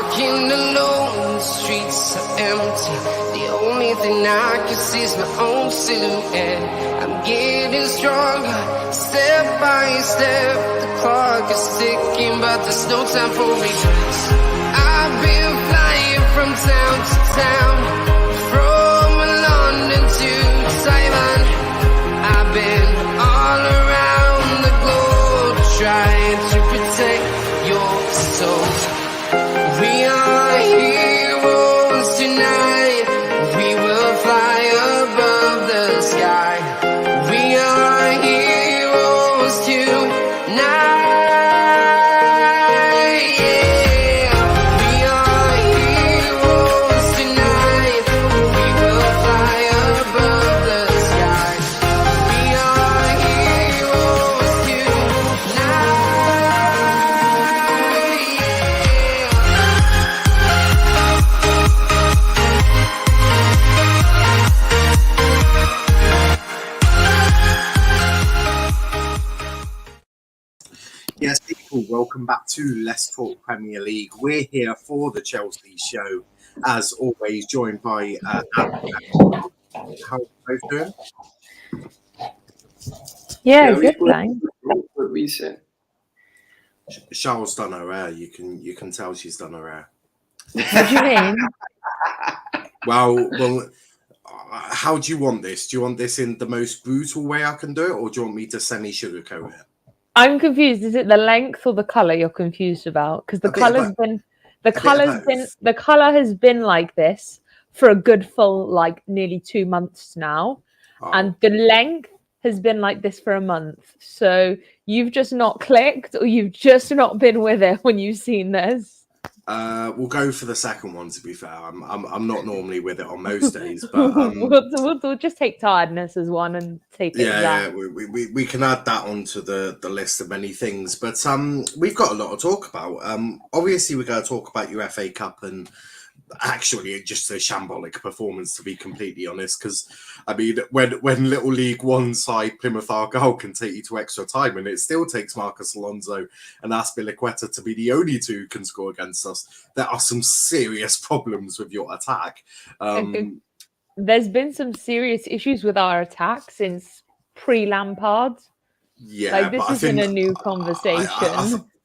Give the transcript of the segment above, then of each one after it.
walking alone, the streets are empty. The only thing I can see is my own silhouette. I'm getting stronger, step by step. The clock is ticking, but there's no time for regrets. I've been flying from town to town, from London to Taiwan. I've been all around the globe, trying to protect your soul. We are heroes tonight. We will fly above the sky. We are heroes tonight. Yeah. We are heroes tonight. We will fly above the sky. We are heroes tonight. Yes, people, welcome back to Let's Talk Premier League. We're here for the Chelsea show, as always, joined by Adam. How are you both doing? Yeah, we good put thanks. what we said. Charles done her hair. You can tell she's done her hair. What do you mean? Well, how do you want this? Do you want this in the most brutal way I can do it, or do you want me to semi-sugarcoat it? I'm confused. Is it the length or the color you're confused about? Because the color has been like this for a good full nearly 2 months now, and the length has been like this for a month. So you've just not clicked, or you've just not been with it when you've seen this. We'll go for the second one. To be fair, I'm not normally with it on most days, but we'll just take tiredness as one and take it. Yeah, we can add that onto the list of many things. But we've got a lot to talk about. Obviously, we're going to talk about your FA Cup and actually just a shambolic performance, to be completely honest. Because I mean, when Little League One side Plymouth Argyle can take you to extra time, and it still takes Marcus Alonso and Azpilicueta to be the only two who can score against us, there are some serious problems with your attack. There's been some serious issues with our attack since pre-Lampard. Yeah, this isn't a new conversation.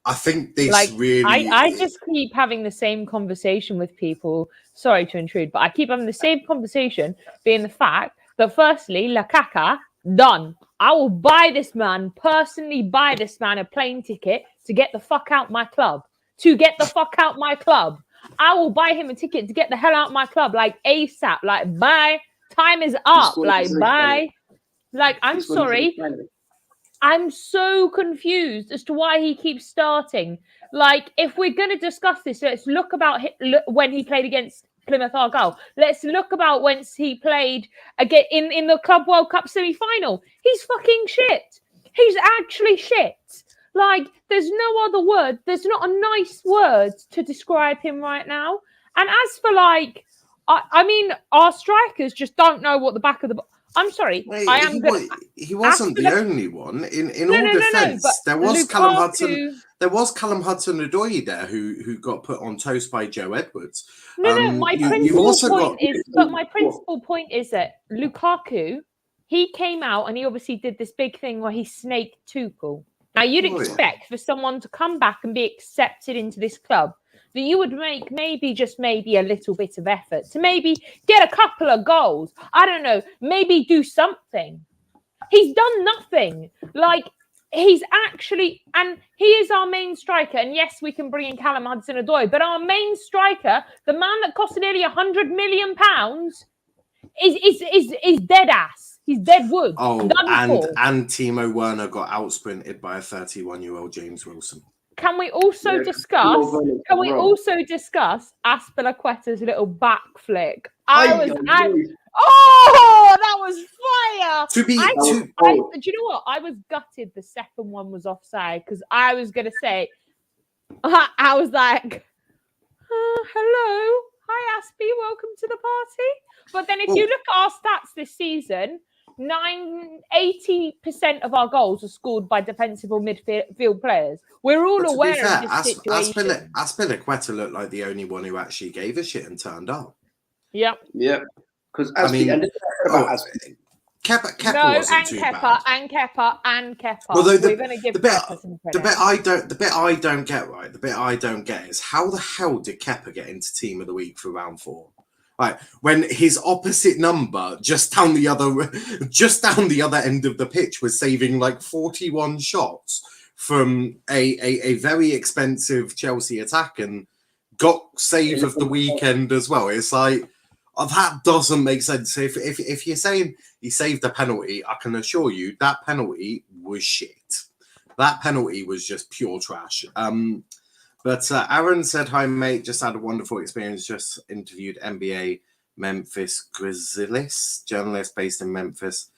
I think this really... I just keep having the same conversation with people. Sorry to intrude, but I keep having the same conversation, being the fact that firstly, Lukaku, done. I will buy this man, personally buy this man a plane ticket to get the fuck out my club. To get the fuck out my club. I will buy him a ticket to get the hell out my club, ASAP. Bye. Time is up. Bye. I'm sorry. I'm so confused as to why he keeps starting. If we're going to discuss this, let's look about when he played against Plymouth Argyle. Let's look about when he played again in the Club World Cup semi-final. He's fucking shit. He's actually shit. There's no other word. There's not a nice word to describe him right now. And as for our strikers just don't know what the back of the... I'm sorry. Wait, he wasn't the only one. In all defence, there was Callum Hudson. There was Callum Hudson-Odoi there who got put on toast by Joe Edwards. My principal point is that Lukaku, he came out and he obviously did this big thing where he snaked Tuchel. Now you'd expect for someone to come back and be accepted into this club that you would make maybe a little bit of effort to maybe get a couple of goals. I don't know, maybe do something. He's done nothing. He's actually, and he is our main striker. And yes, we can bring in Callum Hudson-Odoi, but our main striker, the man that cost nearly £100 million, is dead ass. He's dead wood. Oh, and Timo Werner got outsprinted by a 31-year-old James Wilson. Can we also discuss Azpilicueta's little back flick? That was fire! Do you know what? I was gutted the second one was offside because I was going to say, I was like, hello, hi Aspie, welcome to the party. But then if you look at our stats this season, 80% of our goals are scored by defensive or midfield players. We're all But to aware be fair, of this situation. Aspilicueta looked like the only one who actually gave a shit and turned up. Yep. Yeah. Because I mean, and Kepa wasn't too bad. And Kepa. Although we're going to give Kepa some credit. The bit I don't get is how the hell did Kepa get into Team of the Week for round 4? Right, when his opposite number just down the other end of the pitch was saving like 41 shots from a very expensive Chelsea attack and got save of the weekend as well. It's like, that doesn't make sense. If you're saying he saved a penalty, I can assure you that penalty was shit. That penalty was just pure trash. But Aaron said, hi, mate. Just had a wonderful experience. Just interviewed NBA Memphis Grizzlies, journalist based in Memphis.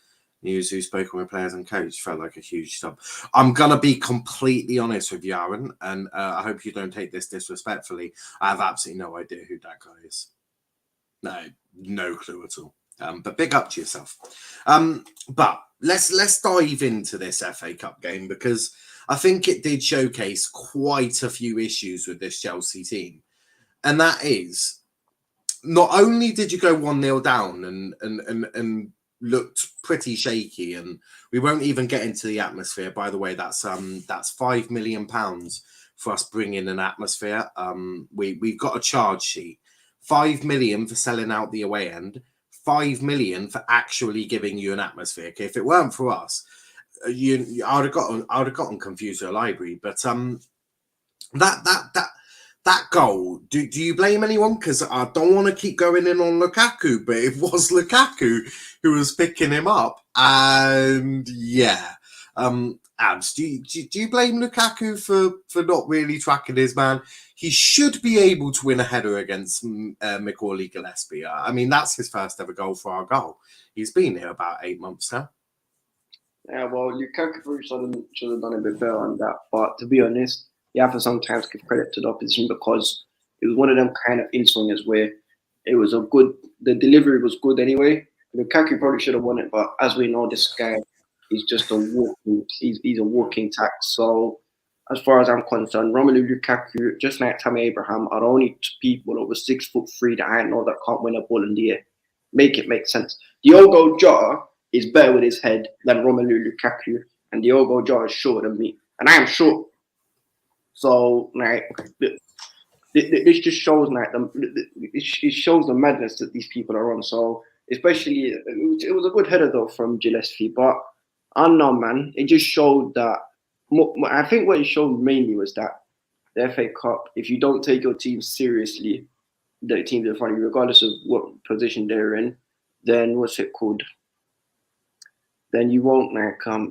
News who's spoken with players and coach. Felt like a huge stop. I'm going to be completely honest with you, Aaron, and I hope you don't take this disrespectfully. I have absolutely no idea who that guy is. No clue at all. But big up to yourself. But let's dive into this FA Cup game, because I think it did showcase quite a few issues with this Chelsea team. And that is, not only did you go 1-0 down and looked pretty shaky, and we won't even get into the atmosphere. By the way, that's £5 million for us bringing an atmosphere. We've got a charge sheet. 5 million for selling out the away end, 5 million for actually giving you an atmosphere. Okay, if it weren't for us, I would have gotten confused with a library. But that goal, do you blame anyone? Because I don't want to keep going in on Lukaku, but it was Lukaku who was picking him up, and yeah. Abs, do you blame Lukaku for not really tracking his man? He should be able to win a header against Macaulay Gillespie. I mean, that's his first ever goal for ARGYLE. He's been here about 8 months now. Yeah, well, Lukaku should have done a bit better on that. But to be honest, you have to sometimes give credit to the opposition, because it was one of them kind of in-swingers where it was the delivery was good anyway. Lukaku probably should have won it, but as we know, this guy, he's just he's a walking tax. So as far as I'm concerned, Romelu Lukaku, just like Tammy Abraham, are the only people over 6'3" that I know that can't win a ball in the air. Make it make sense. Diogo Jota is better with his head than Romelu Lukaku, and Diogo Jota is shorter than me, and I am short. So like, this just shows like it shows the madness that these people are on. So especially, it was a good header though from Gillespie, but I don't know, man. It just showed that. I think what it showed mainly was that the FA Cup, if you don't take your team seriously, the teams in front of you, regardless of what position they're in, then what's it called? Then you won't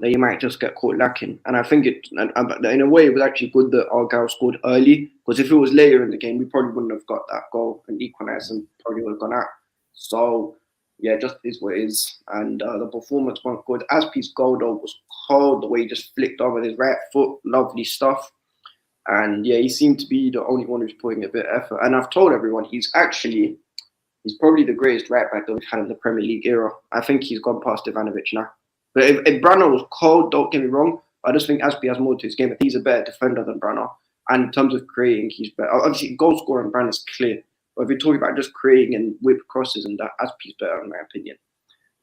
then you might just get caught lacking. And I think in a way, it was actually good that ARGYLE scored early, because if it was later in the game, we probably wouldn't have got that goal and equalised and probably would have gone out. So yeah, just is what it is. And the performance wasn't good. Aspie's goal though was cold, the way he just flicked over with his right foot, lovely stuff. And yeah, he seemed to be the only one who's putting a bit of effort. And I've told everyone he's probably the greatest right back that we've had in the Premier League era. I think he's gone past Ivanovic now. But if Brano was cold, don't get me wrong, I just think Aspie has more to his game. But he's a better defender than Brano. And in terms of creating, he's better. Obviously, goal scoring, Brano's clear. But if you're talking about just creating and whip crosses and that, Aspie's better in my opinion.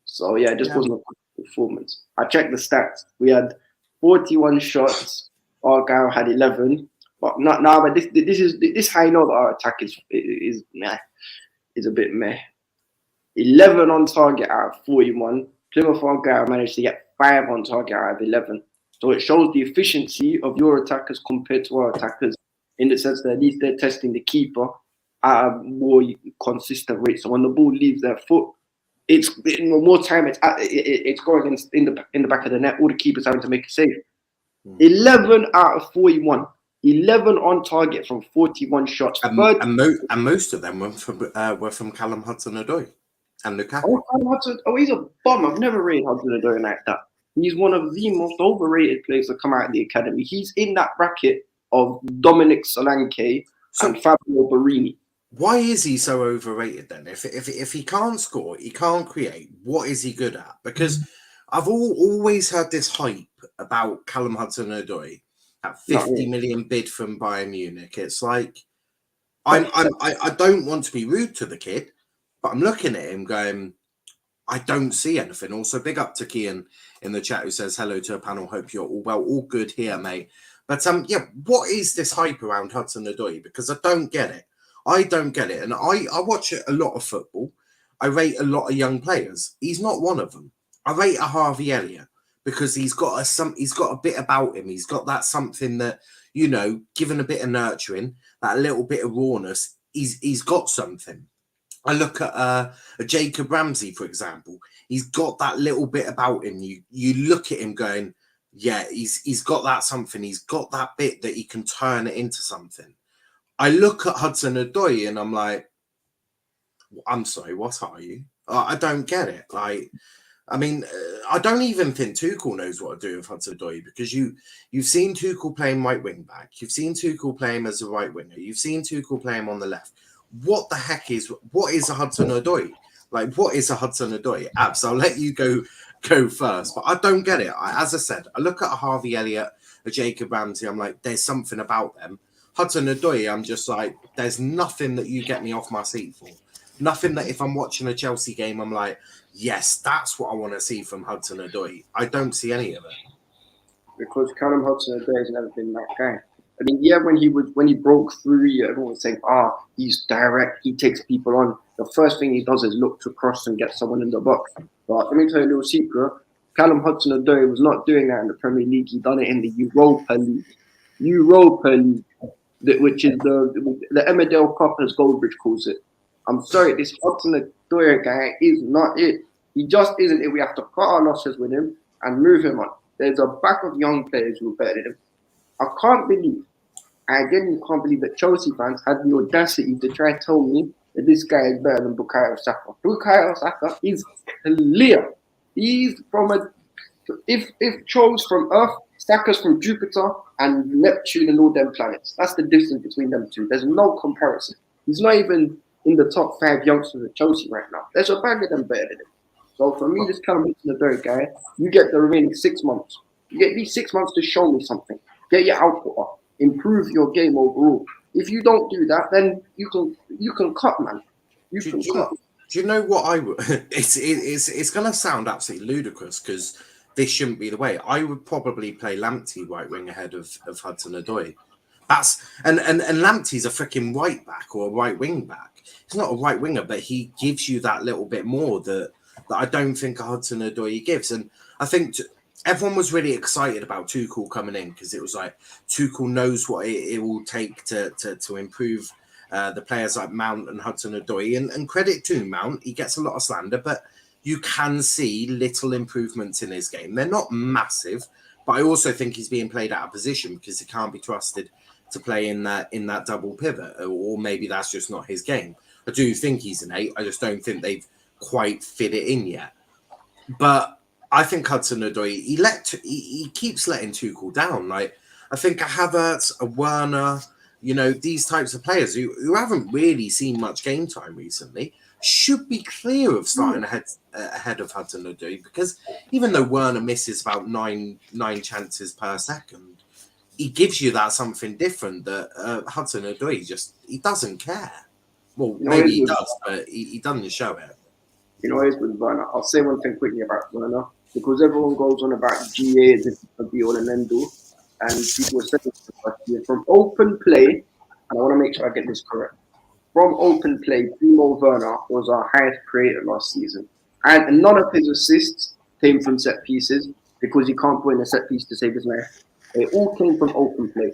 So yeah, it just wasn't a good performance. I checked the stats. We had 41 shots. ARGYLE had 11. But not now. But this is how I know that our attack is a bit meh. 11 on target out of 41. Plymouth ARGYLE managed to get 5 on target out of 11. So it shows the efficiency of your attackers compared to our attackers, in the sense that at least they're testing the keeper at a more consistent rate. So when the ball leaves their foot, it's more time it's going in the back of the net. All the keepers having to make a save. 11 out of 41. 11 on target from 41 shots. And most of them were from Callum Hudson-Odoi and Lukaku. He's a bum. I've never rated Hudson-Odoi like that. He's one of the most overrated players that come out of the academy. He's in that bracket of Dominic Solanke and Fabio Barini. why is he so overrated then? If he can't score, he can't create, what is he good at? Because I've always had this hype about Callum Hudson-Odoi, that 50 million bid from Bayern Munich. It's like I don't want to be rude to the kid, but I'm looking at him going, I don't see anything. Also, big up to Kian in the chat who says hello to a panel. Hope you're all well, all good here, mate. But yeah, what is this hype around Hudson-Odoi? Because I don't get it. I don't get it. And I watch a lot of football. I rate a lot of young players. He's not one of them. I rate a Harvey Elliott because he's got a bit about him. He's got that something that, you know, given a bit of nurturing, that little bit of rawness, he's got something. I look at a Jacob Ramsey, for example. He's got that little bit about him. You look at him going, yeah, he's got that something. He's got that bit that he can turn it into something. I look at Hudson-Odoi and I'm like, I'm sorry, what are you? I don't get it. Like, I mean, I don't even think Tuchel knows what to do with Hudson-Odoi, because you've seen Tuchel play him right wing back. You've seen Tuchel play him as a right winger. You've seen Tuchel play him on the left. What is a Hudson-Odoi? Like, what is a Hudson-Odoi? Abs, I'll let you go first, but I don't get it. As I said, I look at a Harvey Elliott, a Jacob Ramsey, I'm like, there's something about them. Hudson-Odoi, I'm just like, there's nothing that you get me off my seat for. Nothing that if I'm watching a Chelsea game, I'm like, yes, that's what I want to see from Hudson-Odoi. I don't see any of it. Because Callum Hudson-Odoi has never been that guy. I mean, yeah, when he broke through, everyone was saying, he's direct, he takes people on. The first thing he does is look to cross and get someone in the box. But let me tell you a little secret. Callum Hudson-Odoi was not doing that in the Premier League. He done it in the Europa League. Which is the Emmerdale Cup, as Goldbridge calls it. I'm sorry, this Hudson-Odoi guy is not it. He just isn't it. We have to cut our losses with him and move him on. There's a back of young players who are better than him. I genuinely can't believe that Chelsea fans had the audacity to try to tell me that this guy is better than Bukayo Saka. Bukayo Saka is clear. He's from if Charl's from Earth, Saka's from Jupiter and Neptune and all them planets. That's the difference between them two. There's no comparison. He's not even in the top 5 youngsters at Chelsea right now. There's a bag of them better than him. So for me, this Callum Hudson-Odoi guy, you get the remaining 6 months. You get these 6 months to show me something. Get your output up. Improve your game overall. If you don't do that, then you can cut, man. You can cut. Do you know what I would? It's going to sound absolutely ludicrous because this shouldn't be the way. I would probably play Lamptey right wing ahead of Hudson-Odoi. And Lamptey's a freaking right back or a right wing back. He's not a right winger, but he gives you that little bit more that I don't think Hudson-Odoi gives. And I think everyone was really excited about Tuchel coming in because it was like Tuchel knows what it will take to improve the players like Mount and Hudson-Odoi. And credit to Mount, he gets a lot of slander, but you can see little improvements in his game. They're not massive, but I also think he's being played out of position because he can't be trusted to play in that double pivot, or maybe that's just not his game. I do think he's an 8. I just don't think they've quite fit it in yet. But I think Hudson-Odoi, he keeps letting Tuchel down. Like, I think a Havertz, a Werner, you know, these types of players who haven't really seen much game time recently should be clear of starting ahead of Hudson-Odoi, because even though Werner misses about nine chances per second, he gives you that something different that Hudson-Odoi he doesn't care. Well, maybe he does, but he doesn't show it. You know, it's with Werner. I'll say one thing quickly about Werner, because everyone goes on about GA as if it's a be all and end all, and people are saying from open play, and I want to make sure I get this correct. From open play, Timo Werner was our highest creator last season, and none of his assists came from set pieces because he can't put in a set piece to save his life. They all came from open play.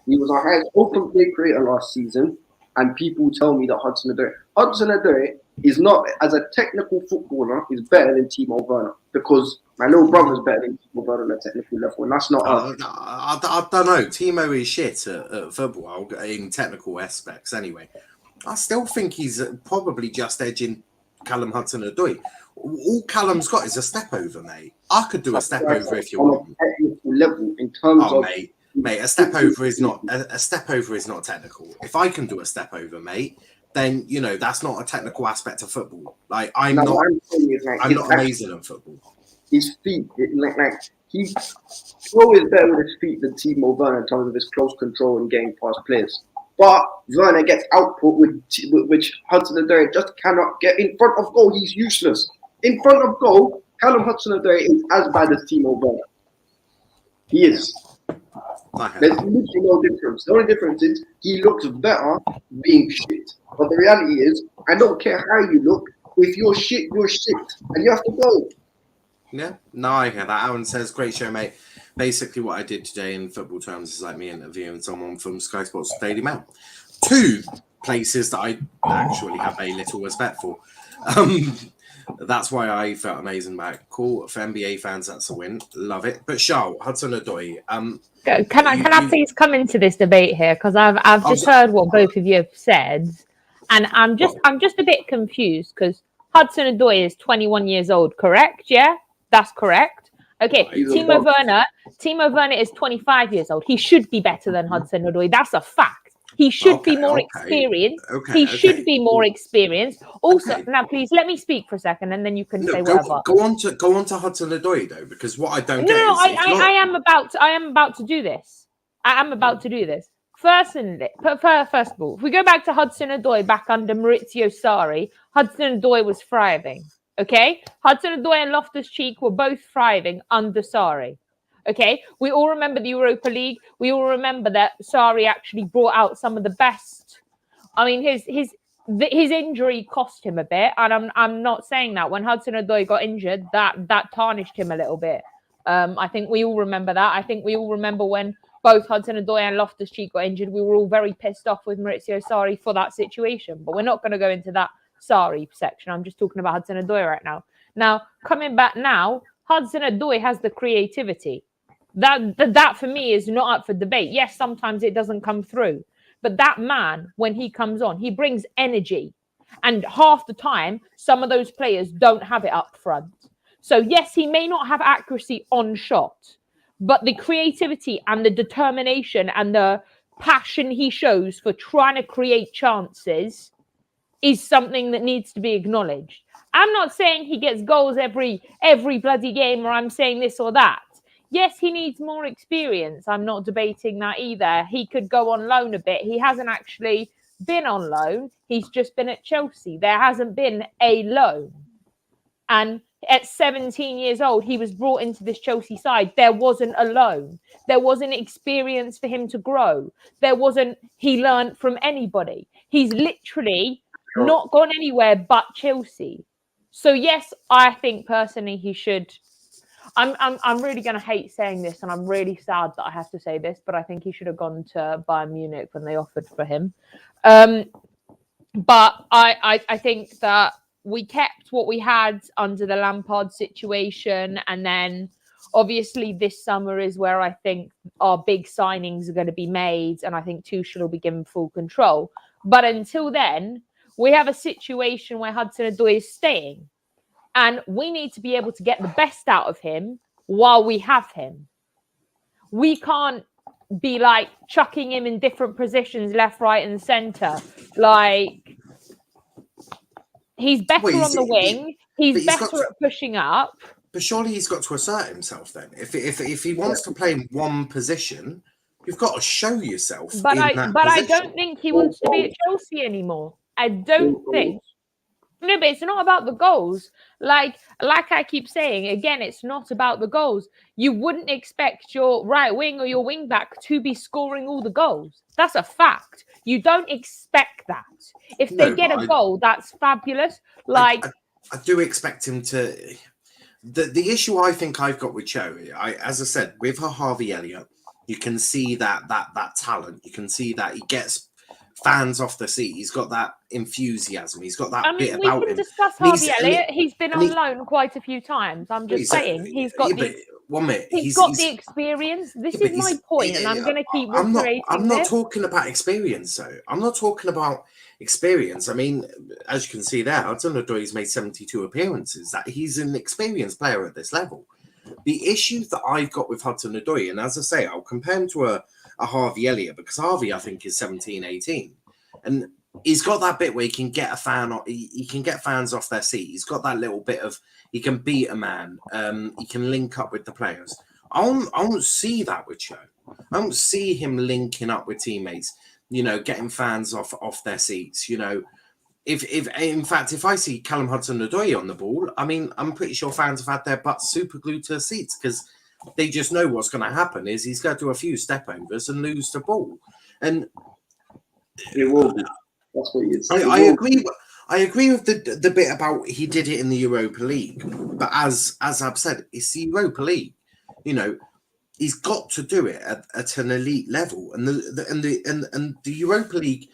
He was our highest open play creator last season, and people tell me that Hudson-Odoi is not, as a technical footballer, is better than Timo Werner, because my little brother's better than Timo Werner on a technical level, and that's not I don't know. Timo is shit at football in technical aspects anyway. I still think he's probably just edging Callum Hudson-Odoi. All Callum's got is a step over, mate. I could do a step over if you want. Level in terms of mate, a step over is not technical. If I can do a step over, mate, then you know that's not a technical aspect of football. Like I'm No, not, what I'm saying is, like, I'm not amazing at football. his feet, like he's always better with his feet than Timo Werner in terms of his close control and getting past players. But Werner gets output which Hudson-Odoi just cannot get in front of goal. He's useless. In front of goal, Callum Hudson-Odoi is as bad as Timo Werner. He is. There's literally no difference. The only difference is he looks better being shit. But the reality is, I don't care how you look. If you're shit, and you have to go. Yeah, no, I hear that. Aaron says, great show, mate. Basically, what I did today in football terms is like me interviewing someone from Sky Sports Daily Mail. 2 places that I actually have a little respect for. That's why I felt amazing about it. Cool. For NBA fans, that's a win. Love it. But Charl, Hudson-Odoi. Can I please come into this debate here? Because I've just heard what both of you have said. And I'm just a bit confused because Hudson-Odoi is 21 years old, correct? Yeah, that's correct. Okay, Timo Werner is 25 years old. He should be better than Hudson-Odoi. That's a fact. He should be more experienced. He should be more experienced. Also, now please let me speak for a second, and then you can say whatever. Go on to Hudson-Odoi though, because what I don't get is I am about to do this. I am about to do this. First of all, if we go back to Hudson-Odoi back under Maurizio Sarri, Hudson-Odoi was thriving. Okay, Hudson-Odoi and Loftus-Cheek were both thriving under Sarri. Okay, we all remember the Europa League. We all remember that Sarri actually brought out some of the best. I mean, his injury cost him a bit, and I'm not saying that when Hudson-Odoi got injured, that tarnished him a little bit. I think we all remember that. I think we all remember when both Hudson-Odoi and Loftus-Cheek got injured. We were all very pissed off with Maurizio Sarri for that situation. But we're not going to go into that Sarri section. I'm just talking about Hudson-Odoi right now. Now, coming back now, Hudson-Odoi has the creativity. That for me is not up for debate. Yes, sometimes it doesn't come through. But that man, when he comes on, he brings energy. And half the time, some of those players don't have it up front. So yes, he may not have accuracy on shot, but the creativity and the determination and the passion he shows for trying to create chances is something that needs to be acknowledged. I'm not saying he gets goals every bloody game, or I'm saying this or that. Yes, he needs more experience. I'm not debating that either. He could go on loan a bit. He hasn't actually been on loan. He's just been at Chelsea. There hasn't been a loan. And at 17 years old, he was brought into this Chelsea side. There wasn't a loan. There wasn't experience for him to grow. He learned from anybody. He's literally not gone anywhere but Chelsea. So yes, I think personally he should. I'm really going to hate saying this, and I'm really sad that I have to say this, but I think he should have gone to Bayern Munich when they offered for him. But I think that we kept what we had under the Lampard situation, and then obviously this summer is where I think our big signings are going to be made, and I think Tuchel will be given full control. But until then, we have a situation where Hudson-Odoi is staying. And we need to be able to get the best out of him while we have him. We can't be like chucking him in different positions, left, right, and centre. Like, he's better on the wing. He's better at pushing up. But surely he's got to assert himself then. If he wants to play in one position, you've got to show yourself. But I don't think he wants to be at Chelsea anymore. I don't think. No, but it's not about the goals. Like I keep saying, again, it's not about the goals. You wouldn't expect your right wing or your wing back to be scoring all the goals. That's a fact. You don't expect that. If they get a goal, that's fabulous. Like I do expect him to. The issue I think I've got with Cherry, as I said, with her Harvey Elliott, you can see that talent. You can see that he gets fans off the seat. He's got that enthusiasm. He's got that bit about him. We can discuss Harvey Elliott. He's been on loan quite a few times. I'm just saying he's got he's got the experience. This is my point, and I'm going to keep reiterating I'm not talking about experience, though. I'm not talking about experience. I mean, as you can see there, Hudson-Odoi's made 72 appearances. That he's an experienced player at this level. The issue that I've got with Hudson-Odoi, and as I say, I'll compare him to a Harvey Elliott, because Harvey, I think, is 17, 18. And he's got that bit where he can get a fan. He can get fans off their seat. He's got that little bit of he can beat a man. He can link up with the players. I don't see that with Cho. I don't see him linking up with teammates. You know, getting fans off their seats. You know, if in fact if I see Callum Hudson-Odoi on the ball, I mean, I'm pretty sure fans have had their butts super glued to the seats because they just know what's going to happen is he's going to do a few step overs and lose the ball. And It will be. That's what you say. I agree. I agree with the bit about he did it in the Europa League, but as I've said, it's the Europa League. You know, he's got to do it at an elite level, and the Europa League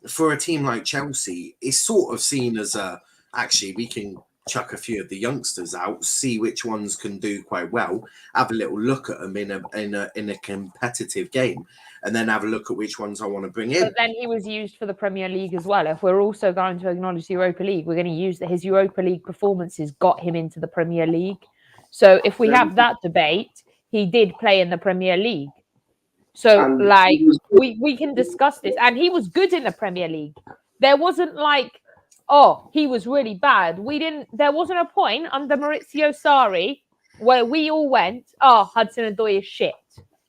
for a team like Chelsea is sort of seen as actually we can chuck a few of the youngsters out, see which ones can do quite well, have a little look at them in a competitive game, and then have a look at which ones I want to bring in. But then he was used for the Premier League as well. If we're also going to acknowledge the Europa League, we're going to use that his Europa League performances got him into the Premier League. So if we have that debate, he did play in the Premier League. So like we can discuss this, and he was good in the Premier League. There wasn't like, oh, he was really bad. There wasn't a point under Maurizio Sarri where we all went, oh, Hudson-Odoi is shit.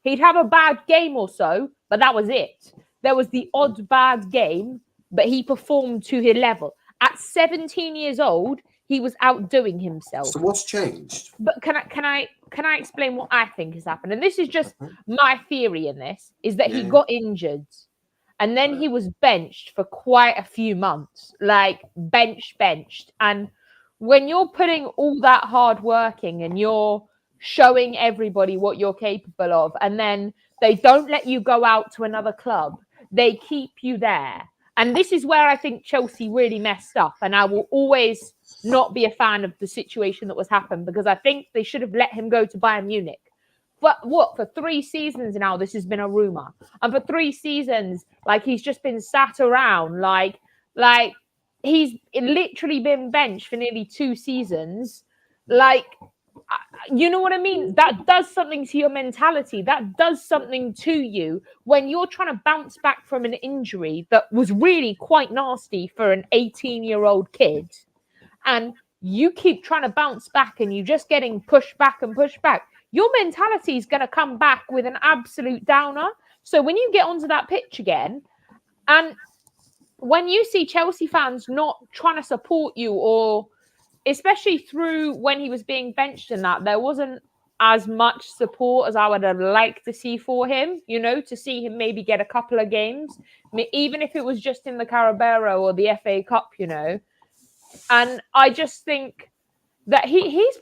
He'd have a bad game or so, but that was it. There was the odd bad game, but he performed to his level. At 17 years old, he was outdoing himself. So what's changed? But can I explain what I think has happened? And this is just my theory in this, is that he got injured. And then he was benched for quite a few months, like benched. And when you're putting all that hard working and you're showing everybody what you're capable of, and then they don't let you go out to another club, they keep you there. And this is where I think Chelsea really messed up. And I will always not be a fan of the situation that was happened, because I think they should have let him go to Bayern Munich. But what, for 3 seasons now, this has been a rumor. And for 3 seasons, like, he's just been sat around, like he's literally been benched for nearly 2 seasons. Like, you know what I mean? That does something to your mentality. That does something to you when you're trying to bounce back from an injury that was really quite nasty for an 18-year-old kid. And you keep trying to bounce back and you're just getting pushed back. Your mentality is going to come back with an absolute downer. So when you get onto that pitch again, and when you see Chelsea fans not trying to support you, or especially through when he was being benched and that, there wasn't as much support as I would have liked to see for him, you know, to see him maybe get a couple of games, even if it was just in the Carabao or the FA Cup, you know. And I just think that he's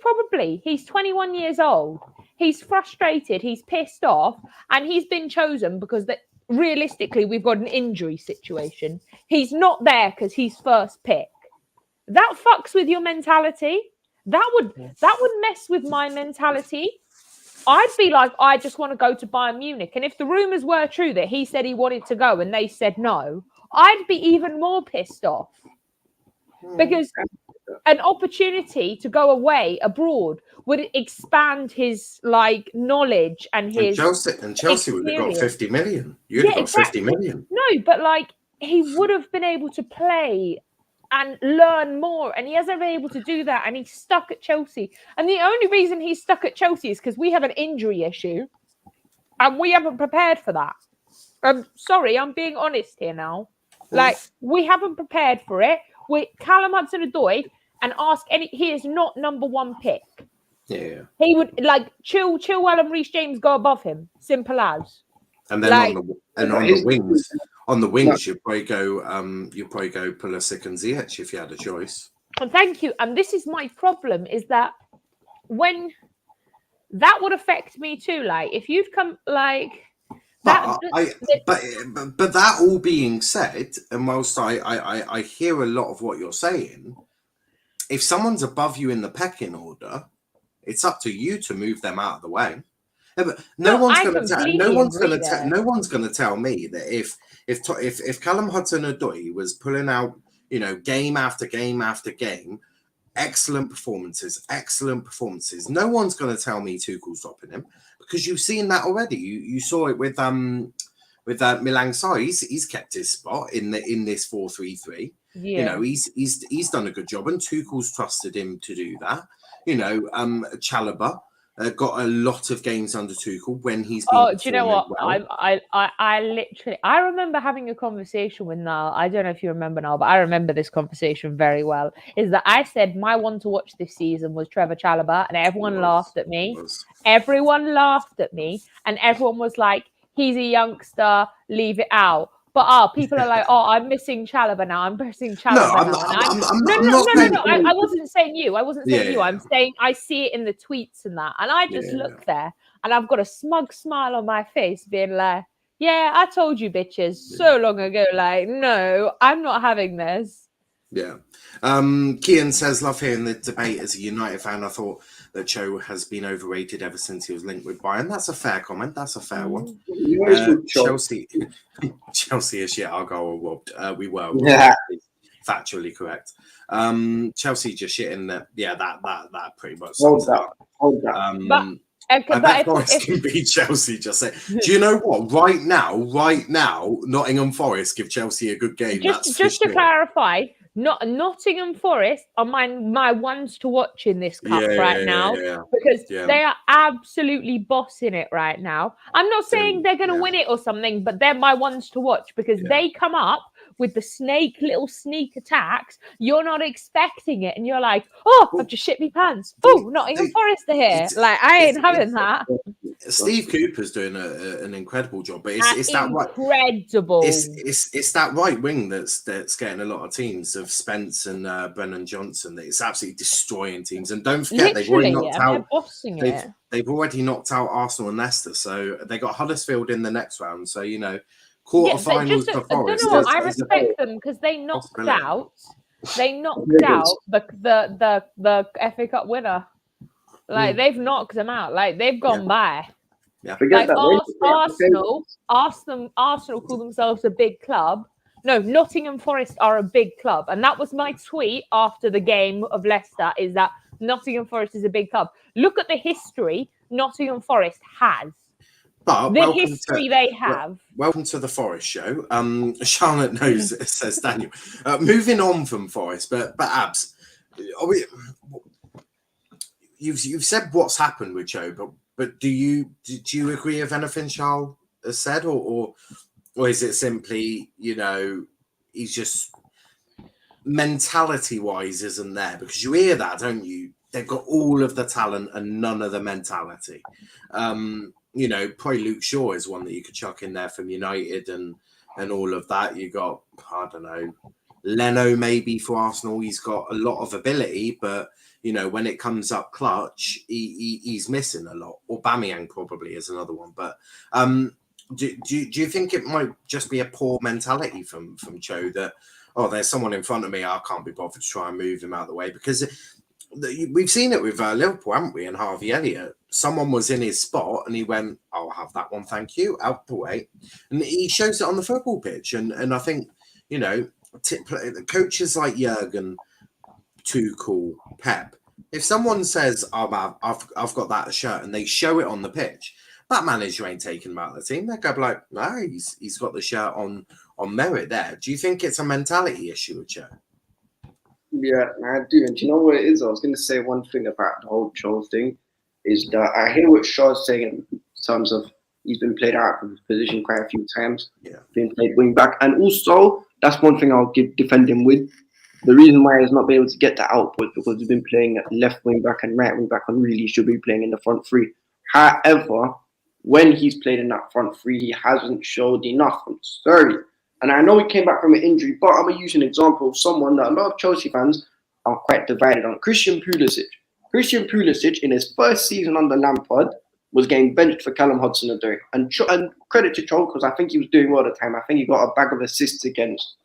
21 years old. He's frustrated. He's pissed off. And he's been chosen because that realistically, we've got an injury situation. He's not there because he's first pick. That fucks with your mentality. That would mess with my mentality. I'd be like, I just want to go to Bayern Munich. And if the rumours were true that he said he wanted to go and they said no, I'd be even more pissed off. Because an opportunity to go away abroad would expand his like knowledge and his Chelsea would have got 50 million. You'd have got exactly. 50 million. No, but like he would have been able to play and learn more, and he hasn't been able to do that, and he's stuck at Chelsea. And the only reason he's stuck at Chelsea is because we have an injury issue, and we haven't prepared for that. I'm sorry, I'm being honest here now. Like, we haven't prepared for it. Callum Hudson-Odoi, and he is not number 1 pick. Yeah. He would like Chilwell and Reece James go above him. Simple as. And then like, on the wings, you'd probably go Pulisic and Ziyech if you had a choice. And thank you. And this is my problem, is that when that would affect me too. Like, if you'd come like that. But that all being said, and whilst I hear a lot of what you're saying, if someone's above you in the pecking order, it's up to you to move them out of the way. No one's going to tell me that if Callum Hudson-Odoi was pulling out, you know, game after game after game, excellent performances. No one's going to tell me Tuchel's stopping him, because you've seen that already. You saw it with with Milan Sarri, he's kept his spot in this 4-3-3. Yeah. You know, he's done a good job, and Tuchel's trusted him to do that. You know, Chalobah got a lot of games under Tuchel when he's been. Oh, do you know what? Well. I literally, I remember having a conversation with Niall. I don't know if you remember Niall, but I remember this conversation very well. Is that I said my one to watch this season was Trevor Chalobah, and everyone laughed at me. Everyone laughed at me, and everyone was like, "He's a youngster, leave it out." But people are like, "Oh, I'm missing Chalobah now. I'm missing Chalobah now." I wasn't saying you. I wasn't saying you. I'm saying I see it in the tweets and that, and I just look there, and I've got a smug smile on my face, being like, "Yeah, I told you, bitches, so long ago. Like, no, I'm not having this." Yeah. Kian says, love hearing the debate as a United fan. I thought that Cho has been overrated ever since he was linked with Bayern. That's a fair comment. That's a fair one. Chelsea is shit. ARGYLE were robbed. We were. Factually correct. Chelsea just shit in the that pretty much sums it up. I bet Forest can beat Chelsea. Just say, do you know what? Right now, Nottingham Forest give Chelsea a good game. Just to clarify, Nottingham Forest are my ones to watch in this cup now because they are absolutely bossing it right now. I'm not saying they're going to win it or something, but they're my ones to watch because they come up with the little sneak attacks. You're not expecting it, and you're like, "Oh, I've just shit me pants." Oh, Nottingham Forest are here. Like, I ain't having that. Steve Cooper's doing an incredible job, but it's that incredible. It's that right wing that's getting a lot of teams of Spence and Brennan Johnson. That it's absolutely destroying teams. And don't forget, they've already knocked out. They've already knocked out Arsenal and Leicester, so they got Huddersfield in the next round. So you know. Quarterfinals for Forest. I respect them because they knocked out. They knocked out the FA Cup winner. Like they've knocked them out. Like they've gone by. Yeah. Like Arsenal call themselves a big club. No, Nottingham Forest are a big club, and that was my tweet after the game of Leicester. Is that Nottingham Forest is a big club? Look at the history Nottingham Forest has. But the history they have. Welcome to the Forest show. Charlotte knows, says Daniel. Moving on from Forest, but Abs, you've said what's happened with Joe, but do you agree with anything Charl has said, or is it simply he's just mentality wise isn't there? Because you hear that, don't you? They've got all of the talent and none of the mentality. Probably Luke Shaw is one that you could chuck in there from United and all of that. You got, I don't know, Leno maybe for Arsenal. He's got a lot of ability, but when it comes up clutch, he's missing a lot. Or Aubameyang probably is another one. But do you think it might just be a poor mentality from Cho that there's someone in front of me, I can't be bothered to try and move him out of the way? Because we've seen it with Liverpool, haven't we? And Harvey Elliott. Someone was in his spot and he went, "I'll have that one, thank you," out the way. And he shows it on the football pitch. And I think, coaches like Jurgen, Tuchel, Pep, if someone says, I've got that shirt and they show it on the pitch, that manager ain't taking him out of the team. They're going to be like, no, he's got the shirt on merit there. Do you think it's a mentality issue with Joe? Yeah, I do. And do you know what it is? I was going to say one thing about the whole Charles thing is that I hear what Shaw's saying in terms of he's been played out of his position quite a few times. Yeah. Been played wing back. And also, that's one thing I'll defend him with. The reason why he's not been able to get that output is because he's been playing at left wing back and right wing back and really should be playing in the front three. However, when he's played in that front three, he hasn't showed enough. I'm sorry. And I know he came back from an injury, but I'm going to use an example of someone that a lot of Chelsea fans are quite divided on. Christian Pulisic. Christian Pulisic, in his first season under Lampard, was getting benched for Callum Hudson-Odoi. And credit to Charl, because I think he was doing well at the time. I think he got a bag of assists against,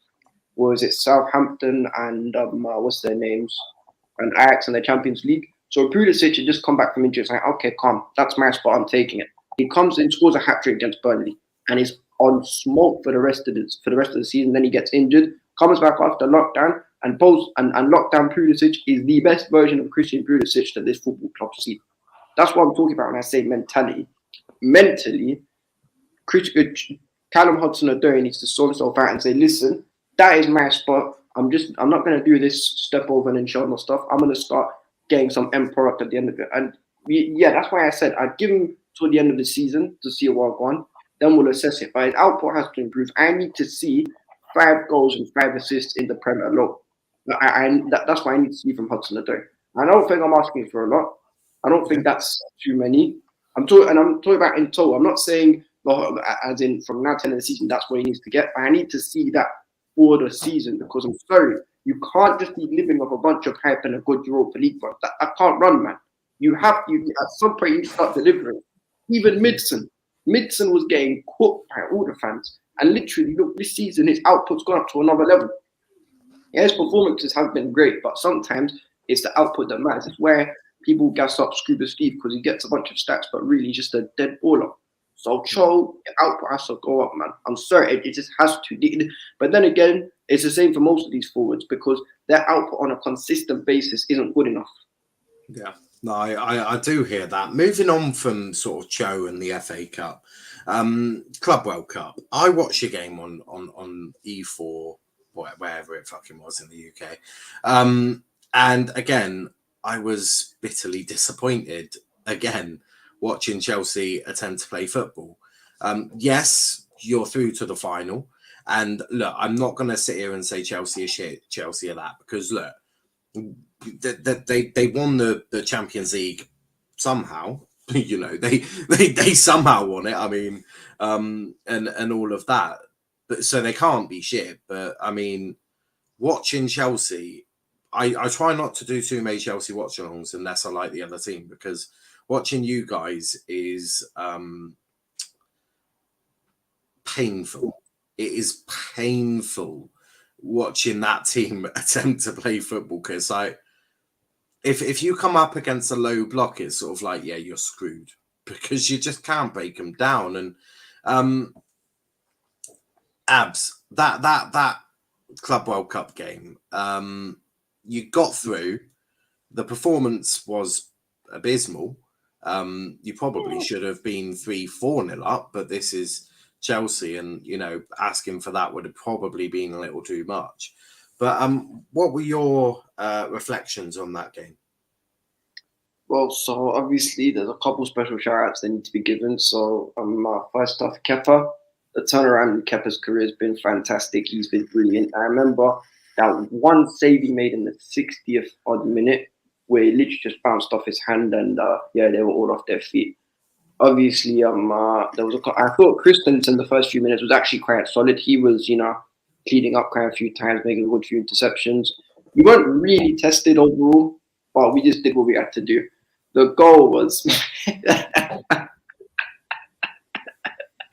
Southampton and what's their names? And Ajax in the Champions League. So Pulisic had just come back from injury. It's like, okay, calm. That's my spot. I'm taking it. He comes in, scores a hat-trick against Burnley, and is on smoke for the rest of the season. Then he gets injured, comes back after lockdown, and lockdown Pulisic is the best version of Christian Pulisic that this football club sees. That's what I'm talking about when I say mentality. Mentally, Callum Hudson-Odoi needs to sort himself out and say, listen, that is my spot. I'm not going to do this step over and then shoulder stuff. I'm going to start getting some end product at the end of it. And that's why I said I'd give him till the end of the season to see what I've gone. Then we'll assess it. But his output has to improve. I need to see 5 goals and 5 assists in the Premier alone. That's what I need to see from Hudson-Odoi. I don't think I'm asking for a lot. I don't think that's too many. I'm talking about in total. I'm not saying as in from now to the end of the season, that's what he needs to get. But I need to see that for the season, because I'm sorry, you can't just be living off a bunch of hype and a good Europa League run. That can't run, man. You at some point you start delivering. Even Midson was getting cooked by all the fans, and literally, look, this season his output's gone up to another level. Yeah, his performances have been great, but sometimes it's the output that matters. It's where people gas up Scuba Steve because he gets a bunch of stats, but really just a dead baller. So Charl, output has to go up, man. I'm sorry, it just has to. But then again, it's the same for most of these forwards because their output on a consistent basis isn't good enough. Yeah, no, I do hear that. Moving on from sort of Cho and the FA Cup, Club World Cup. I watched a game on E4, wherever it fucking was in the UK. And again, I was bitterly disappointed again watching Chelsea attempt to play football. Yes, you're through to the final. And look, I'm not going to sit here and say Chelsea are shit, Chelsea are that, because look, they won the Champions League somehow. You know, they somehow won it. I mean, and all of that. But so they can't be shit. But I mean, watching Chelsea, I try not to do too many Chelsea watch-alongs unless I like the other team, because watching you guys is painful. It is painful watching that team attempt to play football, because if you come up against a low block, it's sort of like, yeah, you're screwed, because you just can't break them down. And Abs, that Club World Cup game, you got through. The performance was abysmal. You probably should have been 3-4-0 up, but this is Chelsea, and you know, asking for that would have probably been a little too much. But what were your reflections on that game? Well, so obviously there's a couple special shout-outs that need to be given. So first off, Kepa. The turnaround in Kepa's career has been fantastic. He's been brilliant. I remember that one save he made in the 60th odd minute where he literally just bounced off his hand, and they were all off their feet. Obviously, there was I thought Christensen the first few minutes was actually quite solid. He was, cleaning up quite a few times, making a good few interceptions. We weren't really tested overall, but we just did what we had to do. The goal was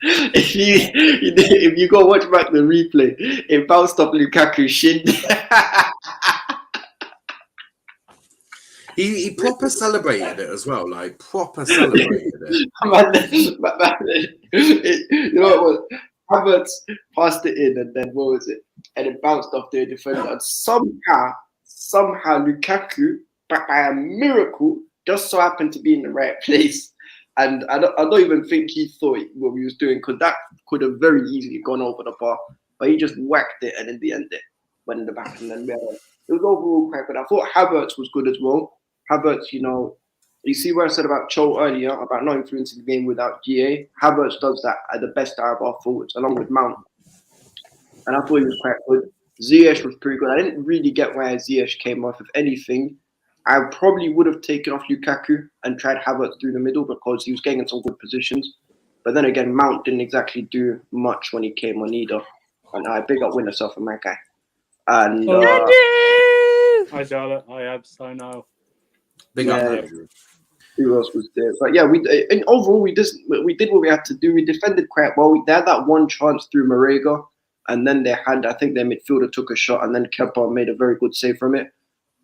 if you go watch back the replay, it bounced off Lukaku's shin. He proper celebrated it as well, like proper celebrated it. You know what it was? Havertz passed it in, and then what was it? And it bounced off the defender. And somehow Lukaku, by a miracle, just so happened to be in the right place. And I don't even think he thought what he was doing, because that could have very easily gone over the bar. But he just whacked it, and in the end, it went in the back. And then it was overall quite good. I thought Havertz was good as well. Havertz, you see what I said about Cho earlier, about not influencing the game without GA. Havertz does that at the best out of our forwards, along with Mount. And I thought he was quite good. Ziyech was pretty good. I didn't really get why Ziyech came off. If anything, I probably would have taken off Lukaku and tried Havertz through the middle, because he was getting in some good positions. But then again, Mount didn't exactly do much when he came on either. And I big up Winner for my guy. And hi Charlotte, hi Abs, hi Niall. Big up. Who else was there? But yeah, overall we did what we had to do. We defended quite well. They had that one chance through Marega, and then I think their midfielder took a shot, and then Kepa made a very good save from it.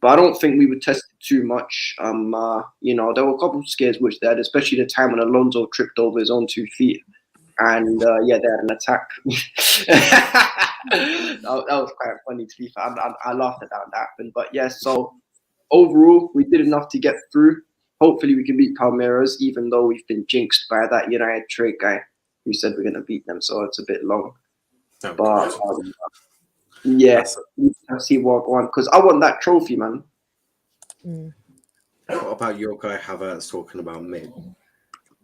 But I don't think we were tested too much. There were a couple of scares which they had, especially the time when Alonso tripped over his own 2 feet. And they had an attack. that was quite funny to be fair. I laughed at that when that happened. But yeah, so overall, we did enough to get through. Hopefully we can beat Palmeiras, even though we've been jinxed by that United trade guy. we said we're gonna beat them, so it's a bit long. Oh, But God. yeah, we can see what one because I want that trophy, man. What about your guy Havertz talking about mid?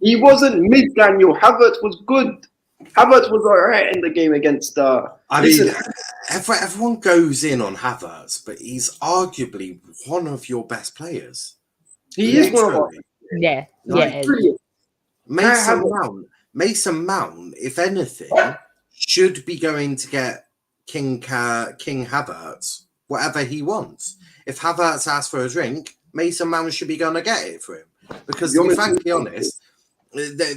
He wasn't mid, Daniel. Havertz was good. Havertz was alright in the game against. I mean, everyone goes in on Havertz, but he's arguably one of your best players. he is one of our. Yeah, Like, yeah. Brilliant. Mason Mount, if anything, should be going to get King Havertz whatever he wants. If Havertz asks for a drink, Mason Mount should be going to get it for him. Because to be frankly honest,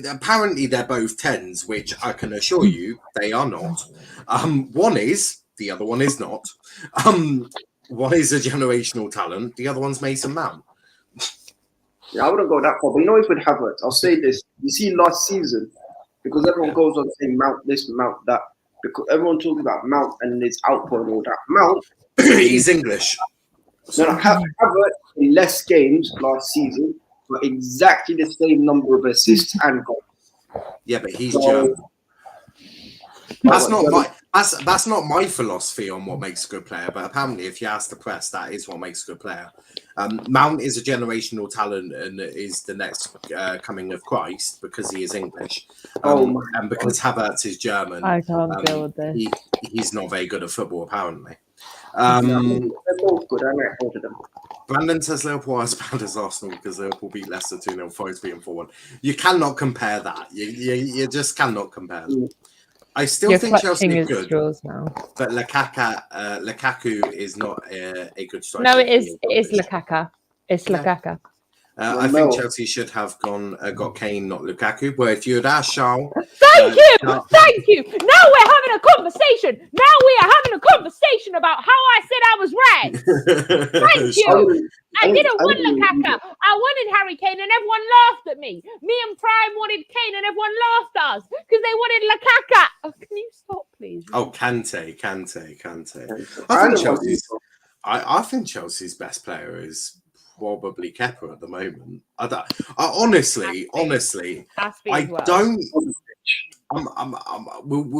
apparently they're both 10s, which I can assure you they are not. One is, the other one is not. One is a generational talent, the other one's Mason Mount. Yeah, I wouldn't go that far. But you know, it's with Havertz. I'll say this. You see, last season, because everyone goes on saying Mount this, Mount that, because everyone talks about Mount and his output and all that. Mount, he's English. Havertz in less games last season, but exactly the same number of assists and goals. Yeah, but he's German. That's not my philosophy on what makes a good player, but apparently if you ask the press, that is what makes a good player. Mount is a generational talent and is the next coming of Christ because he is English. And because Havertz is German, I can't deal with this. He's not very good at football, apparently. They're both good. I like both of them. Brandon says Liverpool are as bad as Arsenal because Liverpool beat Leicester 2-0, Forest beating 4-1. You cannot compare that. You just cannot compare that. I still think Chelsea is good, now. but Lukaku is not a good striker. No, it is Lukaku. It's Lukaku. I think Chelsea should have got Kane, not Lukaku. But if you had asked Charl, thank you. Now we're having a conversation. Now we are having a conversation about how I said I was right. Thank you. I didn't want Lukaku. I wanted Harry Kane, and everyone laughed at me. Me and Prime wanted Kane, and everyone laughed at us because they wanted Lukaku. Oh, can you stop, please? Oh, Kante. I think Chelsea's best player is probably Kepa at the moment. Honestly, we'll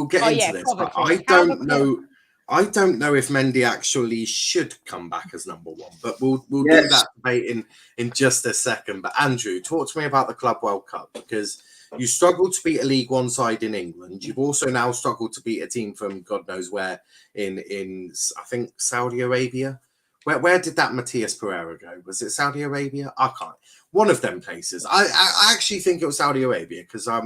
get into this, but I don't know. I don't know if Mendy actually should come back as number one, but we'll do that debate in just a second. But Andrew, talk to me about the Club World Cup, because you struggled to beat a League One side in England. You've also now struggled to beat a team from God knows where in I think Saudi Arabia. Where did that Matias Pereira go? Was it Saudi Arabia? I can't. One of them places. I actually think it was Saudi Arabia because I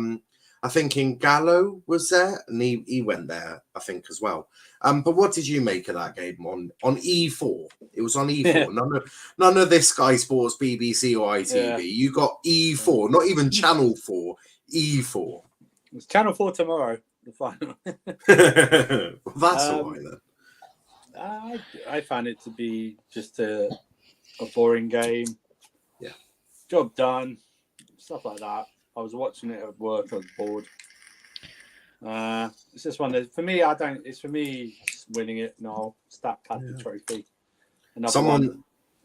think Gallo was there and he went there, I think, as well. But what did you make of that game on E4? It was on E4. Yeah. None of this Sky Sports, BBC or ITV. Yeah. You got E4, not even Channel 4, E4. It's Channel 4 tomorrow, the final. Well, that's all right then. I found it to be just a boring game. Yeah. Job done. Stuff like that. I was watching it at work. I was bored. It's just one that, for me, it's for me winning it. No, Stat had the trophy.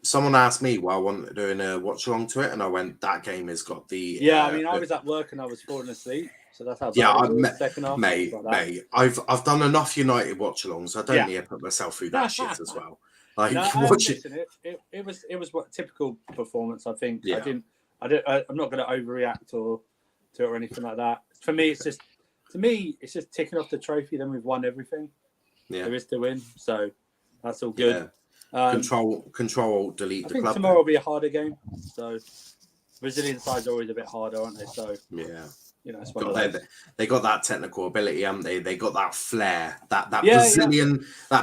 Someone asked me why I wanted doing a watch along to it, and I went, that game has got the. Yeah, I mean, I was at work and I was falling asleep. So that's how second half. Mate, I've done enough United watch-alongs. I don't need to put myself through that shit as well. Like, it was what typical performance. I think. Yeah. I'm not going to overreact to it or anything like that. For me, it's just ticking off the trophy. Then we've won everything. Yeah. There is to win, so that's all good. Yeah. Control, delete. I think tomorrow will be a harder game. So Brazilian sides are always a bit harder, aren't they? So yeah. You know, it's they got that technical ability, haven't they? They got that flair, that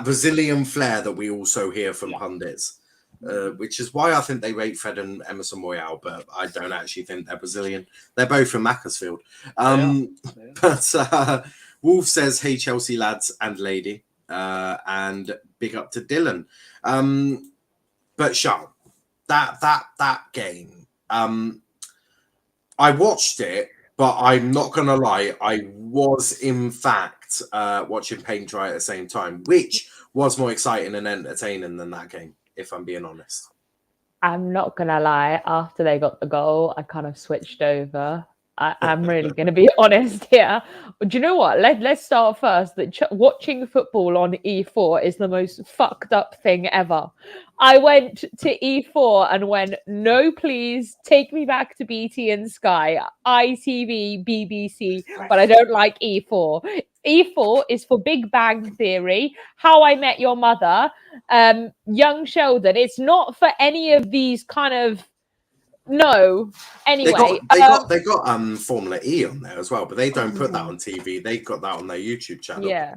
Brazilian flair that we also hear from pundits, which is why I think they rate Fred and Emerson Royale, but I don't actually think they're Brazilian. They're both from Macclesfield. But Wolf says, "Hey Chelsea lads and lady," and big up to Dylan. But Charl, that game, I watched it. But I'm not going to lie, I was, in fact, watching paint dry at the same time, which was more exciting and entertaining than that game, if I'm being honest. I'm not going to lie. After they got the goal, I kind of switched over I'm really going to be honest here. Do you know what? Let's start first. That watching football on E4 is the most fucked up thing ever. I went to E4 and went, no, please take me back to BT and Sky, ITV, BBC, but I don't like E4. E4 is for Big Bang Theory, How I Met Your Mother, Young Sheldon. It's not for any of these kind of. No. Anyway, they got Formula E on there as well, but they don't put that on TV. They got that on their YouTube channel. Yeah,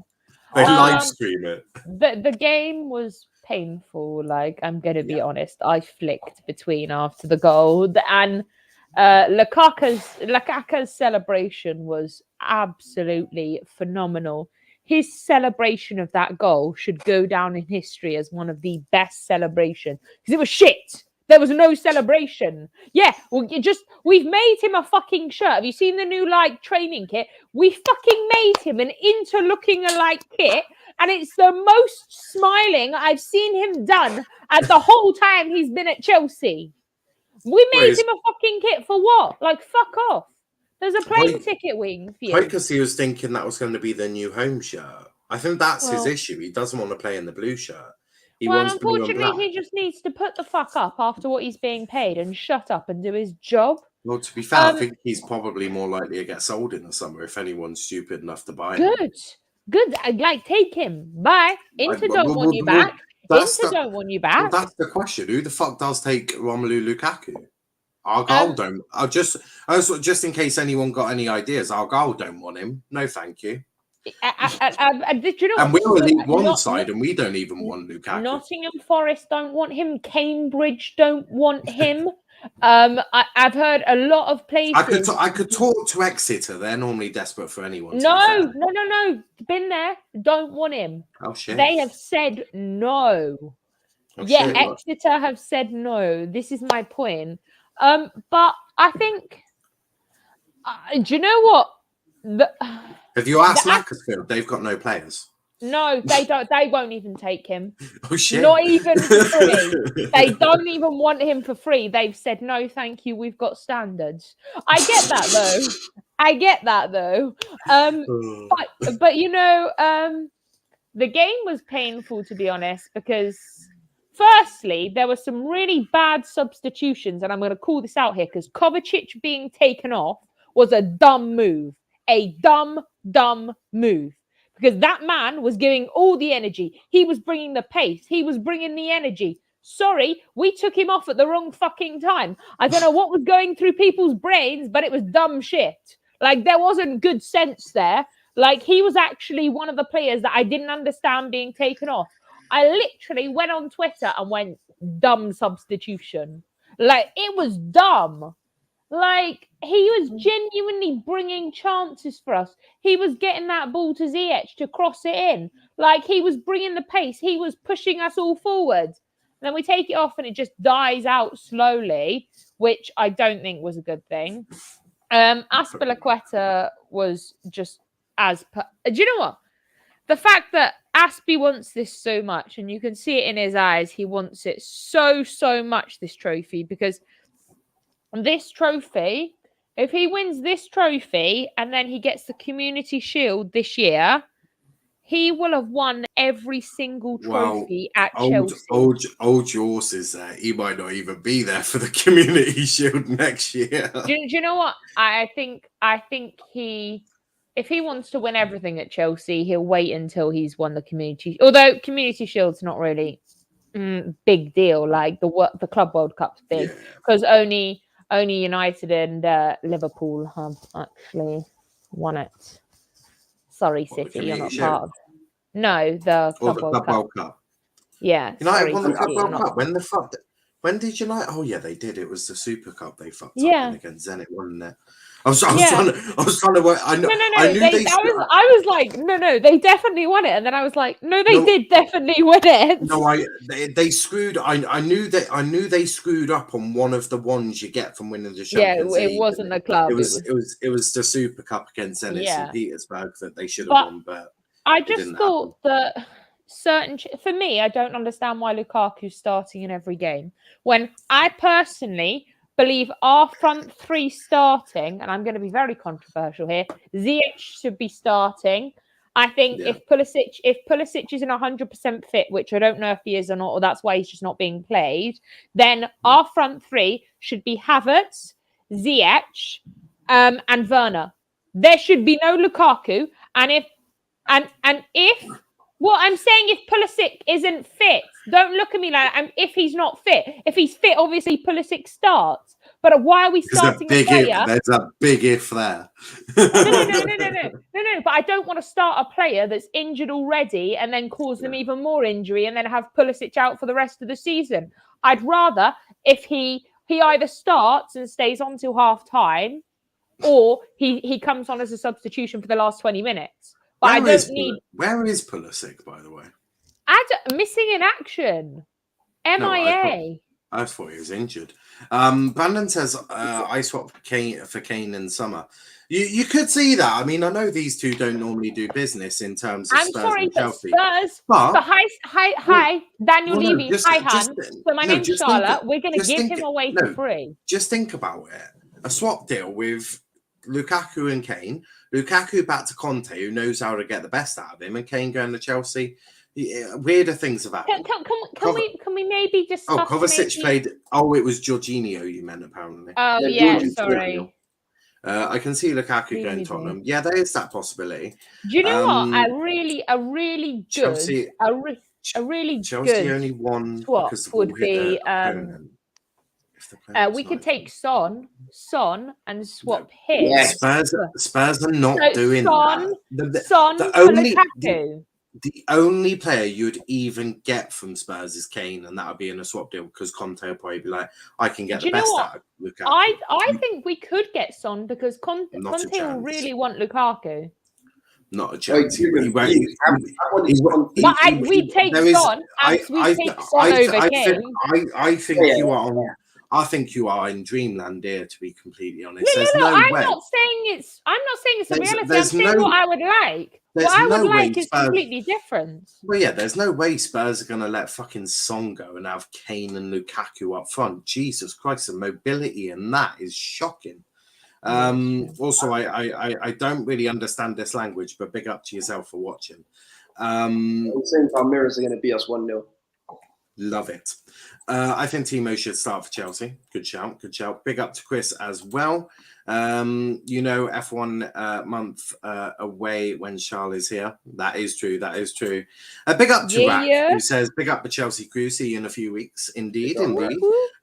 They live stream it. the game was painful. Like, I'm gonna be honest, I flicked between after the goal, and Lukaku's celebration was absolutely phenomenal. His celebration of that goal should go down in history as one of the best celebrations because it was shit. There was no celebration. Yeah, well, we've made him a fucking shirt. Have you seen the new training kit? We fucking made him an interlooking alike kit, and it's the most smiling I've seen him done at the whole time he's been at Chelsea. We made him a fucking kit for what? Like, fuck off. There's a plane ticket wing for you. Because he was thinking that was going to be the new home shirt. I think that's his issue. He doesn't want to play in the blue shirt. Unfortunately, he just needs to put the fuck up after what he's being paid and shut up and do his job. Well, to be fair, I think he's probably more likely to get sold in the summer if anyone's stupid enough to buy him. Good. Take him. Bye. Inter don't want you back. Inter don't want you back. Well, that's the question. Who the fuck does take Romelu Lukaku? ARGYLE don't. Just in case anyone got any ideas, ARGYLE don't want him. No, thank you. Did you know? And we're League One side, and we don't even want Lukaku. Nottingham Forest don't want him. Cambridge don't want him. I've heard a lot of places. I could talk to Exeter. They're normally desperate for anyone. No. Been there. Don't want him. Oh shit. They have said no. Exeter have said no. This is my point. But I think. Do you know what? Have you asked Macclesfield? They've got no players. No, they don't. They won't even take him. Oh shit! Not even for free. They don't even want him for free. They've said no, thank you. We've got standards. I get that though. But you know, the game was painful, to be honest, because firstly there were some really bad substitutions, and I'm going to call this out here because Kovacic being taken off was a dumb move. A dumb move. Because that man was giving all the energy. He was bringing the pace. He was bringing the energy. Sorry, we took him off at the wrong fucking time. I don't know what was going through people's brains, but it was dumb shit. Like, there wasn't good sense there. Like, he was actually one of the players that I didn't understand being taken off. I literally went on Twitter and went, dumb substitution. Like, it was dumb. Like, he was genuinely bringing chances for us. He was getting that ball to Ziyech to cross it in. Like, he was bringing the pace. He was pushing us all forward. And then we take it off and it just dies out slowly, which I don't think was a good thing. Azpilicueta was just do you know what? The fact that Aspie wants this so much, and you can see it in his eyes, he wants it so much, this trophy, because this trophy, if he wins this trophy and then he gets the Community Shield this year, he will have won every single trophy at Chelsea. Old Jaws is there. He might not even be there for the Community Shield next year. Do you know what? I think if he wants to win everything at Chelsea, he'll wait until he's won the Community. Although Community Shield's not really big deal. Like the Club World Cup's big because only United and Liverpool have actually won it. Sorry, City, you're not part of. No, the Club World Cup. Yeah, United won the Club World Cup. When did United? Oh yeah, they did. It was the Super Cup. They fucked up against Zenit, wasn't it? I was trying to work. I knew I was like, no, they definitely won it, and then I was like, no, they did definitely win it. No, they screwed. I knew they screwed up on one of the ones you get from winning the Champions League. It wasn't the club. It was the Super Cup against Zenit St. Petersburg that they should have won, but I just thought that for me, I don't understand why Lukaku's starting in every game when I personally believe our front three starting, and I'm going to be very controversial here. Ziyech should be starting. I think if Pulisic is in 100% fit, which I don't know if he is or not, or that's why he's just not being played, then our front three should be Havertz, Ziyech, and Werner. There should be no Lukaku. And if what I'm saying, if Pulisic isn't fit, don't look at me like that. If he's not fit, if he's fit, obviously Pulisic starts. But why are we starting a player? There's a big if there. No. But I don't want to start a player that's injured already and then cause them even more injury and then have Pulisic out for the rest of the season. I'd rather if he either starts and stays on till half time, or he comes on as a substitution for the last 20 minutes. But where is Pulisic, by the way? Missing in action. MIA. I thought he was injured. Brandon says, I swapped for Kane in summer. You could see that. I mean, I know these two don't normally do business in terms of Spurs and Chelsea. Spurs, but hi, Daniel Levy, hi, Han. So my name's Charlotte. We're going to give him away for free. Just think about it. A swap deal with Lukaku and Kane. Lukaku back to Conte, who knows how to get the best out of him, and Kane going to Chelsea. Weirder things have happened. Can we maybe just? Oh, Kovacic played. Oh, it was Jorginho you meant apparently. Oh yeah, sorry. I can see Lukaku going Tottenham. Yeah, there is that possibility. Do you know what? A really good, Chelsea, a really Chelsea good only won swap would be. We could take Son and swap him. Yes. Spurs are not doing that. Son Lukaku. The only player you'd even get from Spurs is Kane, and that would be in a swap deal because Conte will probably be like, I can get the best out of Lukaku. I think we could get Son because Conte will really want Lukaku. Not a chance. We take Son over Kane. I think you are on. I think you are in dreamland here, to be completely honest. No, I'm not saying it's a reality. I'm saying what I would like. What I would like is completely different. Well, yeah, there's no way Spurs are going to let fucking Son go and have Kane and Lukaku up front. Jesus Christ, the mobility and that is shocking. Also, I don't really understand this language, but big up to yourself for watching. I'm saying Palmeiras are going to beat us 1-0. Love it. I think Timo should start for Chelsea. Good shout. Big up to Chris as well. F1 month away when Charl is here. That is true. Big up to Rack, who says, big up to Chelsea crew. See you in a few weeks. Indeed.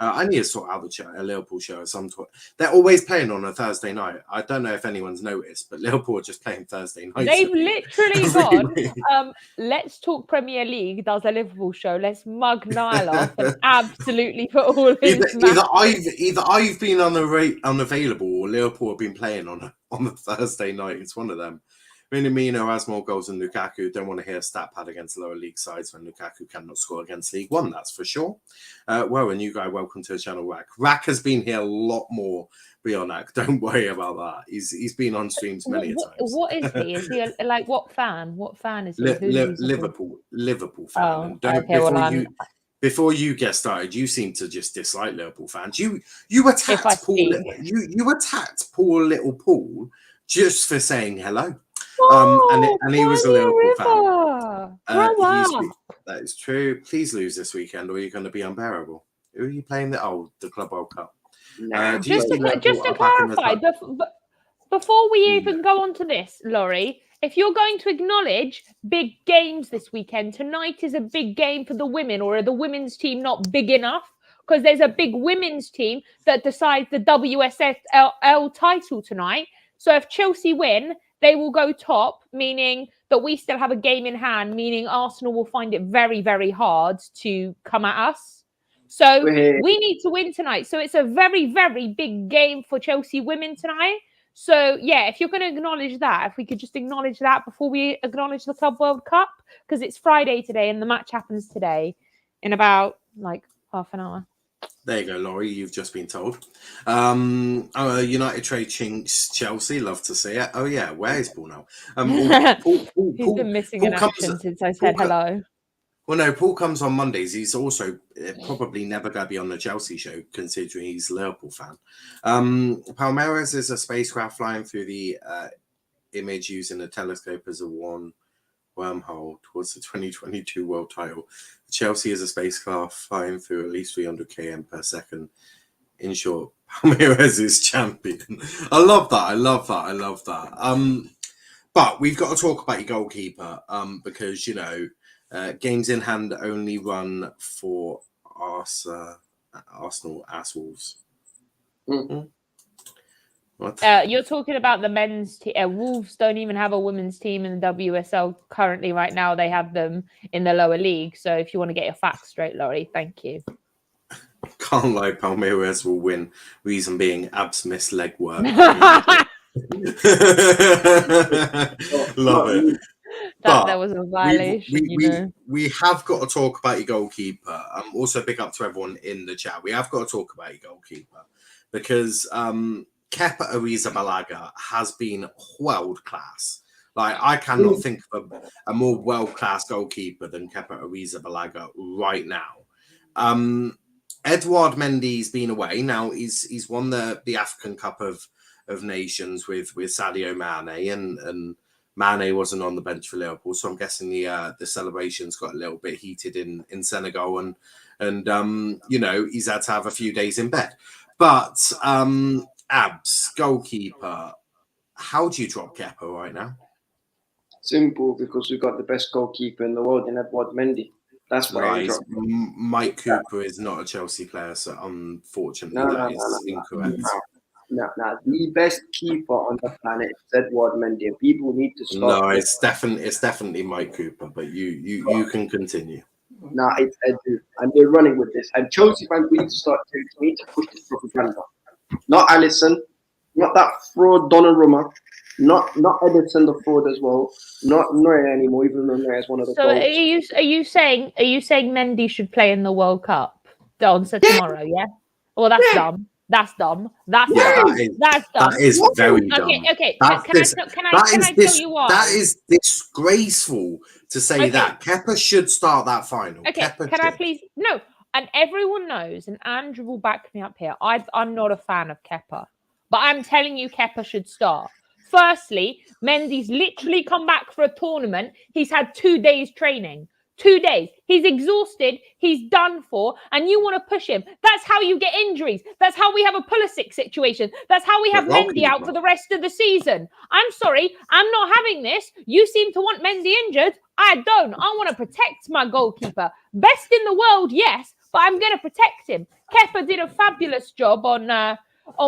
I need to sort out a Liverpool show at some point. They're always playing on a Thursday night. I don't know if anyone's noticed, but Liverpool are just playing Thursday night. They've literally gone, let's talk Premier League, does a Liverpool show. Let's mug Niall off and absolutely put all his either I've been unavailable or Liverpool have been playing on a Thursday night. It's one of them. Minamino has more goals than Lukaku. Don't want to hear a stat pad against lower league sides when Lukaku cannot score against League One, that's for sure. Well, a new guy, welcome to the channel, Rack. Rack has been here a lot more, Bionak. Don't worry about that. He's been on streams many times. What is he? Is he like what fan? What fan is he? Liverpool fan. Oh, before you get started, you seem to just dislike Liverpool fans. You attacked Paul. You attacked poor little Paul just for saying hello. And he was a Liverpool fan. That is true. Please lose this weekend, or you're going to be unbearable. Who are you playing? The Club World Cup. Just to clarify, before we even go on to this, Laurie, if you're going to acknowledge big games this weekend, tonight is a big game for the women, or are the women's team not big enough? Because there's a big women's team that decides the WSL title tonight. So if Chelsea win, they will go top, meaning that we still have a game in hand, meaning Arsenal will find it very, very hard to come at us. So we need to win tonight. So it's a very, very big game for Chelsea women tonight. So, yeah, if you're going to acknowledge that, if we could just acknowledge that before we acknowledge the Club World Cup, because it's Friday today and the match happens today in about, half an hour. There you go, Laurie. You've just been told. United trade chinks Chelsea. Love to see it. Oh, yeah. Where is Paul now? He's been missing in action since I said hello. Well, no, Paul comes on Mondays. He's also probably never going to be on the Chelsea show, considering he's a Liverpool fan. Palmeiras is a spacecraft flying through the image using a telescope as a wormhole towards the 2022 world title. Chelsea is a spacecraft flying through at least 300 km per second. In short, Palmeiras is champion. I love that. But we've got to talk about your goalkeeper, because, you know, games in hand only run for Arsenal Wolves. Mm. What? You're talking about the men's team. Wolves don't even have a women's team in the WSL currently. Right now, they have them in the lower league. So if you want to get your facts straight, Laurie, thank you. Can't lie, Palmeiras will win. Reason being, Abs missed leg work. Love it. That was a violation. We have got to talk about your goalkeeper. Also, big up to everyone in the chat. We have got to talk about your goalkeeper because Kepa Arrizabalaga has been world class. Like, I cannot think of a more world class goalkeeper than Kepa Arrizabalaga right now. Edouard Mendy's been away. Now he's won the African Cup of Nations with Sadio Mane, and Mane wasn't on the bench for Liverpool, so I'm guessing the celebrations got a little bit heated in Senegal, and you know, he's had to have a few days in bed. But Abs, goalkeeper, how do you drop Kepa right now? Simple, because we've got the best goalkeeper in the world in Edouard Mendy. That's why I dropped him. Mike Cooper is not a Chelsea player, so unfortunately that is incorrect. No, the best keeper on the planet is Edouard Mendy. People need to stop. No, it's definitely Mike Cooper, but you can continue. No, it's Edu, and they're running with this. And Chelsea fans, we need to push this propaganda. Not Alisson, not that fraud Donnarumma, not Ederson the fraud as well, not Neuer anymore, even though Neuer is one of the. So are you saying Mendy should play in the World Cup on tomorrow? Yeah. Well, that's dumb. That's dumb. That's dumb. That's dumb. That is very dumb. Okay. Can I tell you why? That is disgraceful to say that. Kepa should start that final. Okay, I please? No. And everyone knows, and Andrew will back me up here, I'm not a fan of Kepa. But I'm telling you, Kepa should start. Firstly, Mendy's literally come back for a tournament. He's had 2 days training. 2 days. He's exhausted. He's done for. And you want to push him. That's how you get injuries. That's how we have a Pulisic situation. That's how we have Mendy out for the rest of the season. I'm sorry. I'm not having this. You seem to want Mendy injured. I don't. I want to protect my goalkeeper. Best in the world, yes. But I'm going to protect him. Kepa did a fabulous job on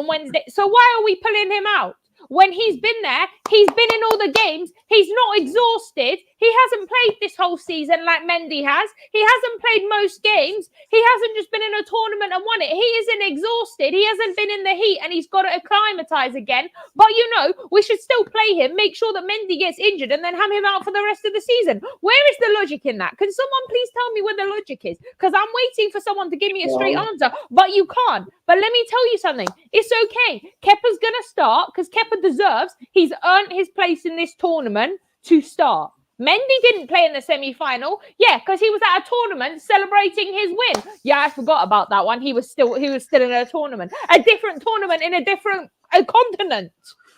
Wednesday. So why are we pulling him out? When he's been there, he's been in all the games. He's not exhausted. He hasn't played this whole season like Mendy has. He hasn't played most games. He hasn't just been in a tournament and won it. He isn't exhausted. He hasn't been in the heat and he's got to acclimatise again. But, you know, we should still play him, make sure that Mendy gets injured and then have him out for the rest of the season. Where is the logic in that? Can someone please tell me where the logic is? Because I'm waiting for someone to give me a straight answer, but you can't. But let me tell you something. It's okay. Kepa's going to start because Kepa deserves. He's earned his place in this tournament to start. Mendy didn't play in the semi-final. Yeah, because he was at a tournament celebrating his win. Yeah, I forgot about that one. He was still in a tournament. A different tournament in a different continent.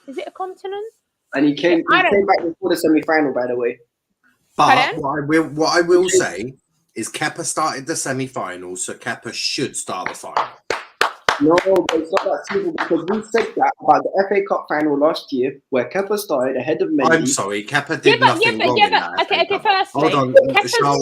Is it a continent? And he came back before the semi-final, by the way. But what I will say is Kepa started the semi-final, so Kepa should start the final. No, but it's not that simple because we said that about the FA Cup final last year where Kepa started ahead of Mendy. I'm sorry, Kepa did nothing wrong in that. Okay, firstly, hold on. Kepa's got a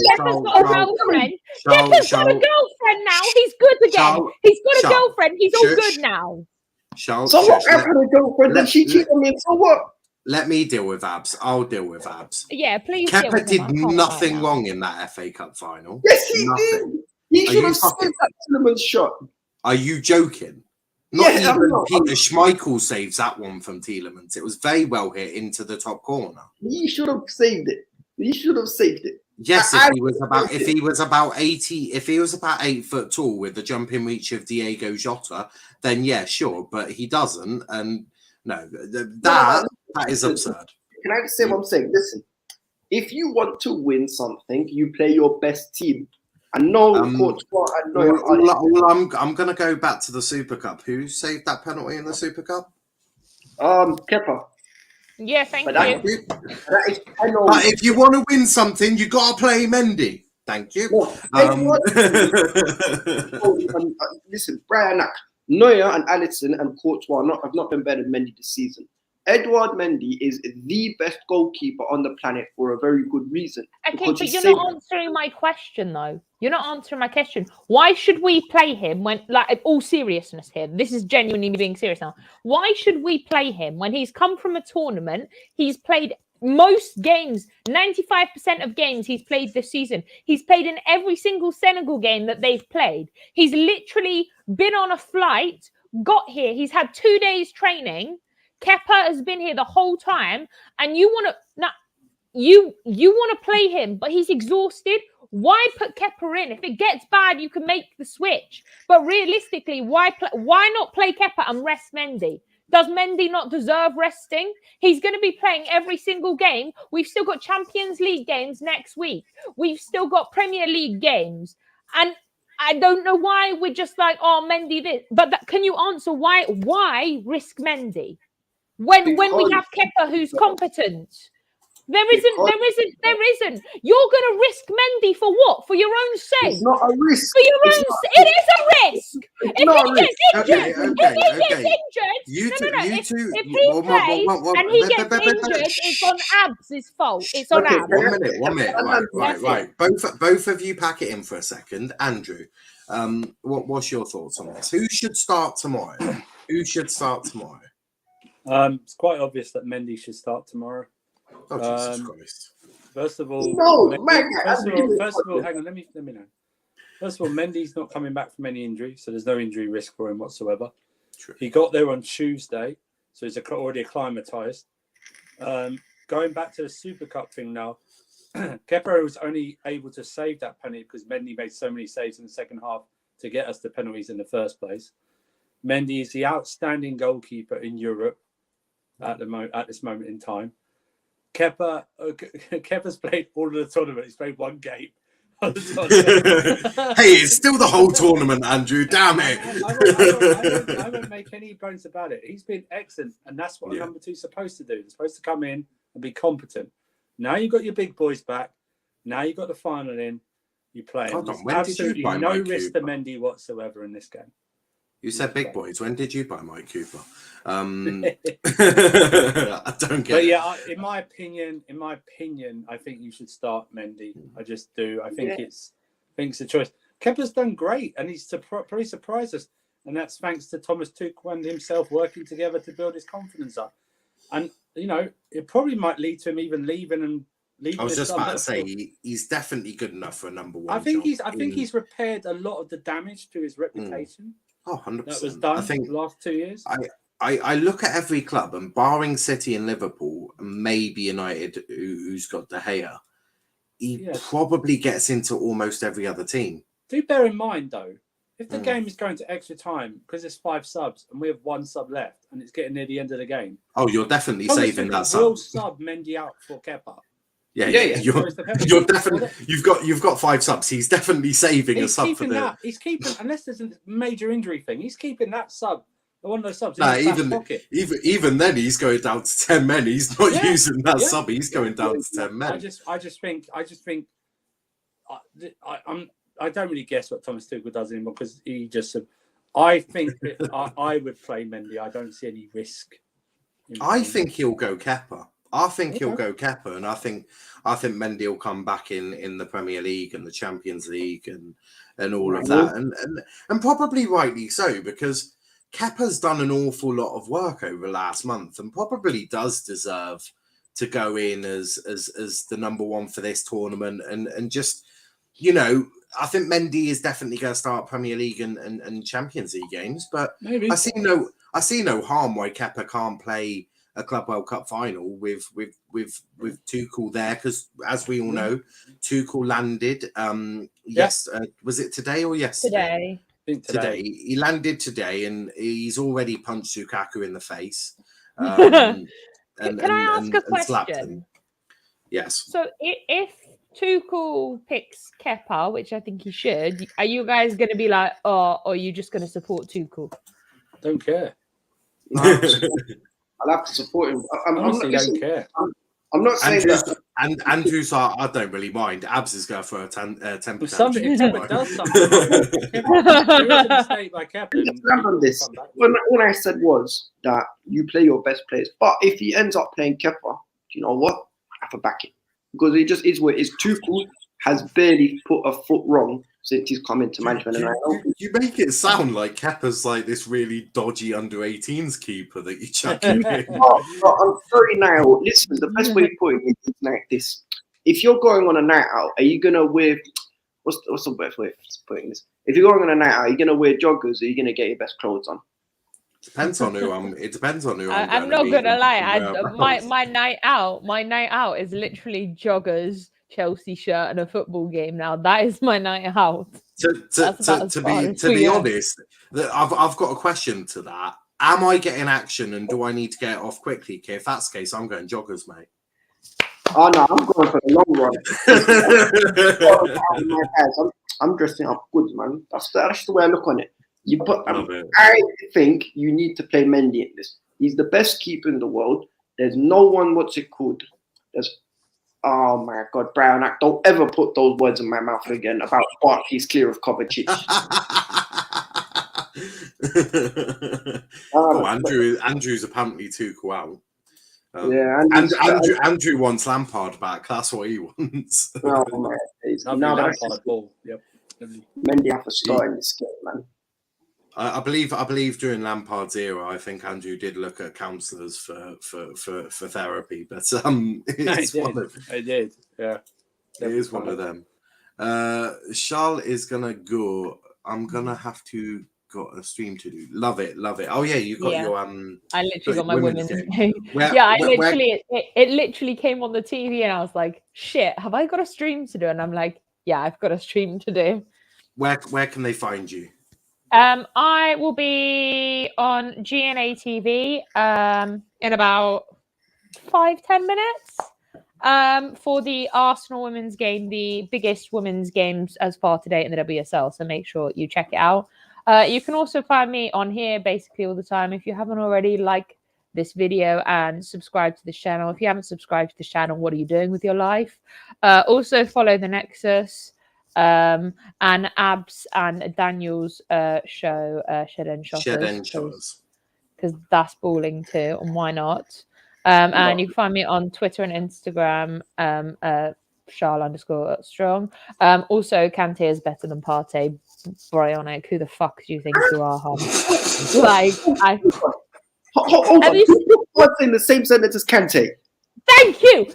girlfriend. Kepa's got a girlfriend now. He's good again. He's got a girlfriend. He's all good now. So what happened to a girlfriend? Then she cheated on me. So what? Let me deal with Abs. I'll deal with Abs. Yeah, please. Kepa did nothing wrong in that FA Cup final. Yes, he did. He should have saved that Tielemans shot. Are you joking? Not even Peter Schmeichel saves that one from Tielemans. It was very well hit into the top corner. He should have saved it. He should have saved it. Yes, if he was about 8 foot tall with the jumping reach of Diego Jota, then yeah, sure. But he doesn't, and no, that is absurd. Can I just say what I'm saying? Listen, if you want to win something, you play your best team. And no, Courtois and no. I'm going to go back to the Super Cup. Who saved that penalty in the Super Cup? Kepa. Yeah, thank you. That is penalty. But if you want to win something, you got to play Mendy. Thank you. Listen, Brian, Neuer and Alisson and Courtois have not been better than Mendy this season. Edouard Mendy is the best goalkeeper on the planet for a very good reason. Okay, but you're not answering my question, though. You're not answering my question. Why should we play him when, like, all seriousness here, this is genuinely being serious now. Why should we play him when he's come from a tournament? He's played most games, 95% of games he's played this season. He's played in every single Senegal game that they've played. He's literally been on a flight, got here. He's had 2 days training. Kepa has been here the whole time, and you want to you want to play him, but he's exhausted. Why put Kepa in? If it gets bad, you can make the switch. But realistically, why not play Kepa and rest Mendy? Does Mendy not deserve resting? He's going to be playing every single game. We've still got Champions League games next week. We've still got Premier League games, and I don't know why we're just like, oh, Mendy this. But can you answer why risk Mendy? When we have Kepa who's competent, there isn't. You're going to risk Mendy for what? For your own sake? It's not a risk. For your own sake, it is a risk. If he gets injured, if he plays and he gets injured, it's on Abs' fault. It's on Abs. 1 minute. Right. Both of you pack it in for a second. Andrew, what's your thoughts on this? Who should start tomorrow? It's quite obvious that Mendy should start tomorrow. Oh, Jesus Christ. First of all, hang on, let me know. First of all, Mendy's not coming back from any injury, so there's no injury risk for him whatsoever. True. He got there on Tuesday, so he's already acclimatized. Going back to the Super Cup thing now, Kepa was only able to save that penalty because Mendy made so many saves in the second half to get us the penalties in the first place. Mendy is the outstanding goalkeeper in Europe at this moment in time. Kepa's played all of the tournament. He's played one game. Hey, it's still the whole tournament, Andrew. Damn it! I won't make any bones about it. He's been excellent, and that's what number 2 is supposed to do. They're supposed to come in and be competent. Now you've got your big boys back. Now you've got the final in. You play. Absolutely no risk to Mendy whatsoever in this game. You said big boys. When did you buy Mike Cooper? I don't get. But yeah, in my opinion, I think you should start Mendy. I just do. I think it's a choice. Kepa's done great, and he's probably surprised us, and that's thanks to Thomas Tuchel and himself working together to build his confidence up. And it probably might lead to him even leaving. I was just about to say he's definitely good enough for a number 1. I think he's repaired a lot of the damage to his reputation. Oh, 100%. That was done the last 2 years. I look at every club, and barring City and Liverpool, and maybe United, who's got De Gea, he probably gets into almost every other team. Do bear in mind, though, if the game is going to extra time, because there's 5 subs, and we have 1 sub left, and it's getting near the end of the game. Oh, you're definitely saving that sub. Will sub Mendy out for Kepa. Yeah. You're definitely. You've got 5 subs. He's definitely saving a sub for that. He's keeping, unless there's a major injury thing. He's keeping that sub. One of those subs. Even then, he's going down to 10 men. He's not using that sub. He's going down to 10 men. I just think. I don't really guess what Thomas Tuchel does anymore because he just. I think I would play Mendy. I don't see any risk. I think he'll go Kepa. He'll go Kepa, and I think Mendy will come back in the Premier League and the Champions League and all of that, and probably rightly so, because Kepa's done an awful lot of work over the last month and probably does deserve to go in as the number 1 for this tournament, and just I think Mendy is definitely going to start Premier League and Champions League games, but maybe. I see no harm why Kepa can't play a Club World Cup final with Tuchel there, because as we all know, Tuchel landed. Was it today or yesterday? Today. He landed today, and he's already punched Lukaku in the face. Can I ask a question? Yes. So if Tuchel picks Kepa, which I think he should, are you guys going to be like, oh, or are you just going to support Tuchel? Don't care. No, I'll have to support him. Honestly, don't care. I'm not saying that. And Andrew's I don't really mind. Abs is going for a 10%. If Kepa does something, there is a mistake by Kepa. On this. What I said was that you play your best players, but if he ends up playing Kepa, you know what? I have to back it because it just is what it is. Tuchel has barely put a foot wrong since he's come into management. You make it sound like Kepa's like this really dodgy under-18s keeper that you chuck in. I'm sorry, Niall. Listen, the best way to put it is like this: if you're going on a night out, are you gonna wear what's the best way of putting this? If you're going on a night out, are you gonna wear joggers or are you gonna get your best clothes on? Depends on who I'm. It depends on who I'm. I'm not gonna lie. My night out is literally joggers, Chelsea shirt, and a football game. Now that is my night out. To be honest, I've got a question to that. Am I getting action, and do I need to get it off quickly? Okay, if that's the case, I'm going joggers, mate. Oh no, I'm going for the long run. I'm dressing up good, man. That's the way I look on it. I think you need to play Mendy in this. He's the best keeper in the world. There's no one. What's it called? Oh my God, Brown. Don't ever put those words in my mouth again about Barkley's clear of Kovacic. Andrew's apparently too cool. Yeah, Andrew wants Lampard back. That's what he wants. Oh man, Lampard ball. Yep. Mendy have to start in this game, man. I believe during Lampard's era, I think Andrew did look at counsellors for therapy, but I did. Yeah, it is one of them. Charl is gonna go. I'm gonna have to got a stream to do. Love it. Oh yeah, you got your I literally got my women's game. It it literally came on the TV, and I was like, shit, have I got a stream to do? And I'm like, yeah, I've got a stream to do. Where can they find you? I will be on GNA TV in about 5-10 minutes for the Arsenal women's game, the biggest women's games as far to date in the WSL. So make sure you check it out. You can also find me on here basically all the time. If you haven't already, like this video and subscribe to the channel. If you haven't subscribed to the channel, what are you doing with your life? Also follow the Nexus. And Abs and Daniel's show, Shed and Shotters, because that's balling too, and why not? And you can find me on Twitter and Instagram, Charl_strong. Also, Kante is better than Partey. Bryonic, who the fuck do you think you are, hon? Hold on. What's in the same sentence as Kante? Thank you.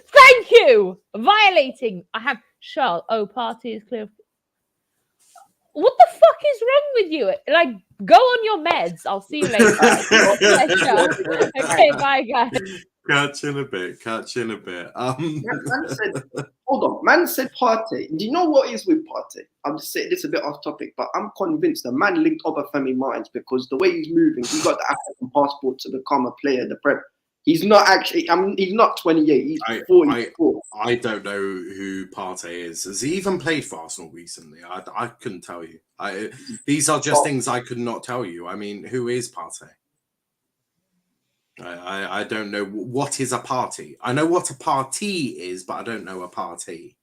Violating. I have Charl. Oh, Partey is clear. What the fuck is wrong with you? Like, go on your meds. I'll see you later. Okay, bye, guys. Catch in a bit. Man said, hold on. Man said Partey. Do you know what is with Partey? I'm just saying this a bit off topic, but I'm convinced the man linked Obafemi Martins because the way he's moving, he got the African passport to become a player in the Prem. He's not actually. He's not 28. He's 44. I don't know who Partey is. Has he even played for Arsenal recently? I couldn't tell you. These are just things I could not tell you. I mean, who is Partey? I don't know what is a party. I know what a party is, but I don't know a party.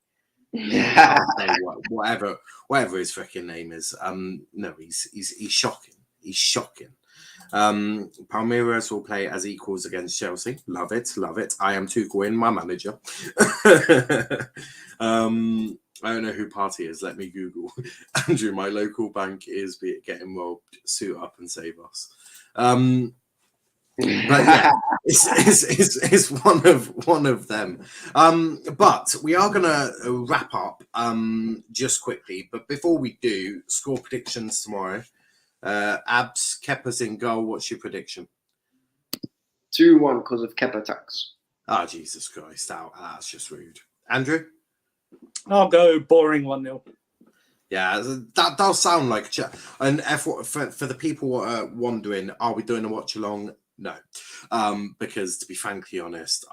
Whatever his freaking name is. No, he's shocking. He's shocking. Palmeiras will play as equals against Chelsea. Love it. I am Tuchel in, my manager. I don't know who Partey is. Let me Google. Andrew, my local bank is getting robbed. Suit up and save us. But yeah, it's one of them. But we are gonna wrap up just quickly. But before we do, score predictions tomorrow. Abs, Kepa's in goal. What's your prediction? 2-1 because of Kepa tax. Oh, Jesus Christ. That's just rude. Andrew? I'll go boring 1-0. Yeah, that does sound like... And for the people wondering, are we doing a watch-along? No. Because, to be frankly honest,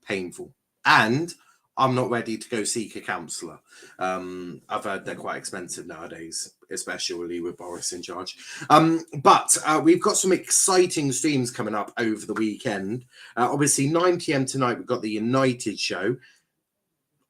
painful. And I'm not ready to go seek a counsellor. I've heard they're quite expensive nowadays, especially with Boris in charge. But we've got some exciting streams coming up over the weekend. Obviously, 9 p.m. tonight, we've got the United show.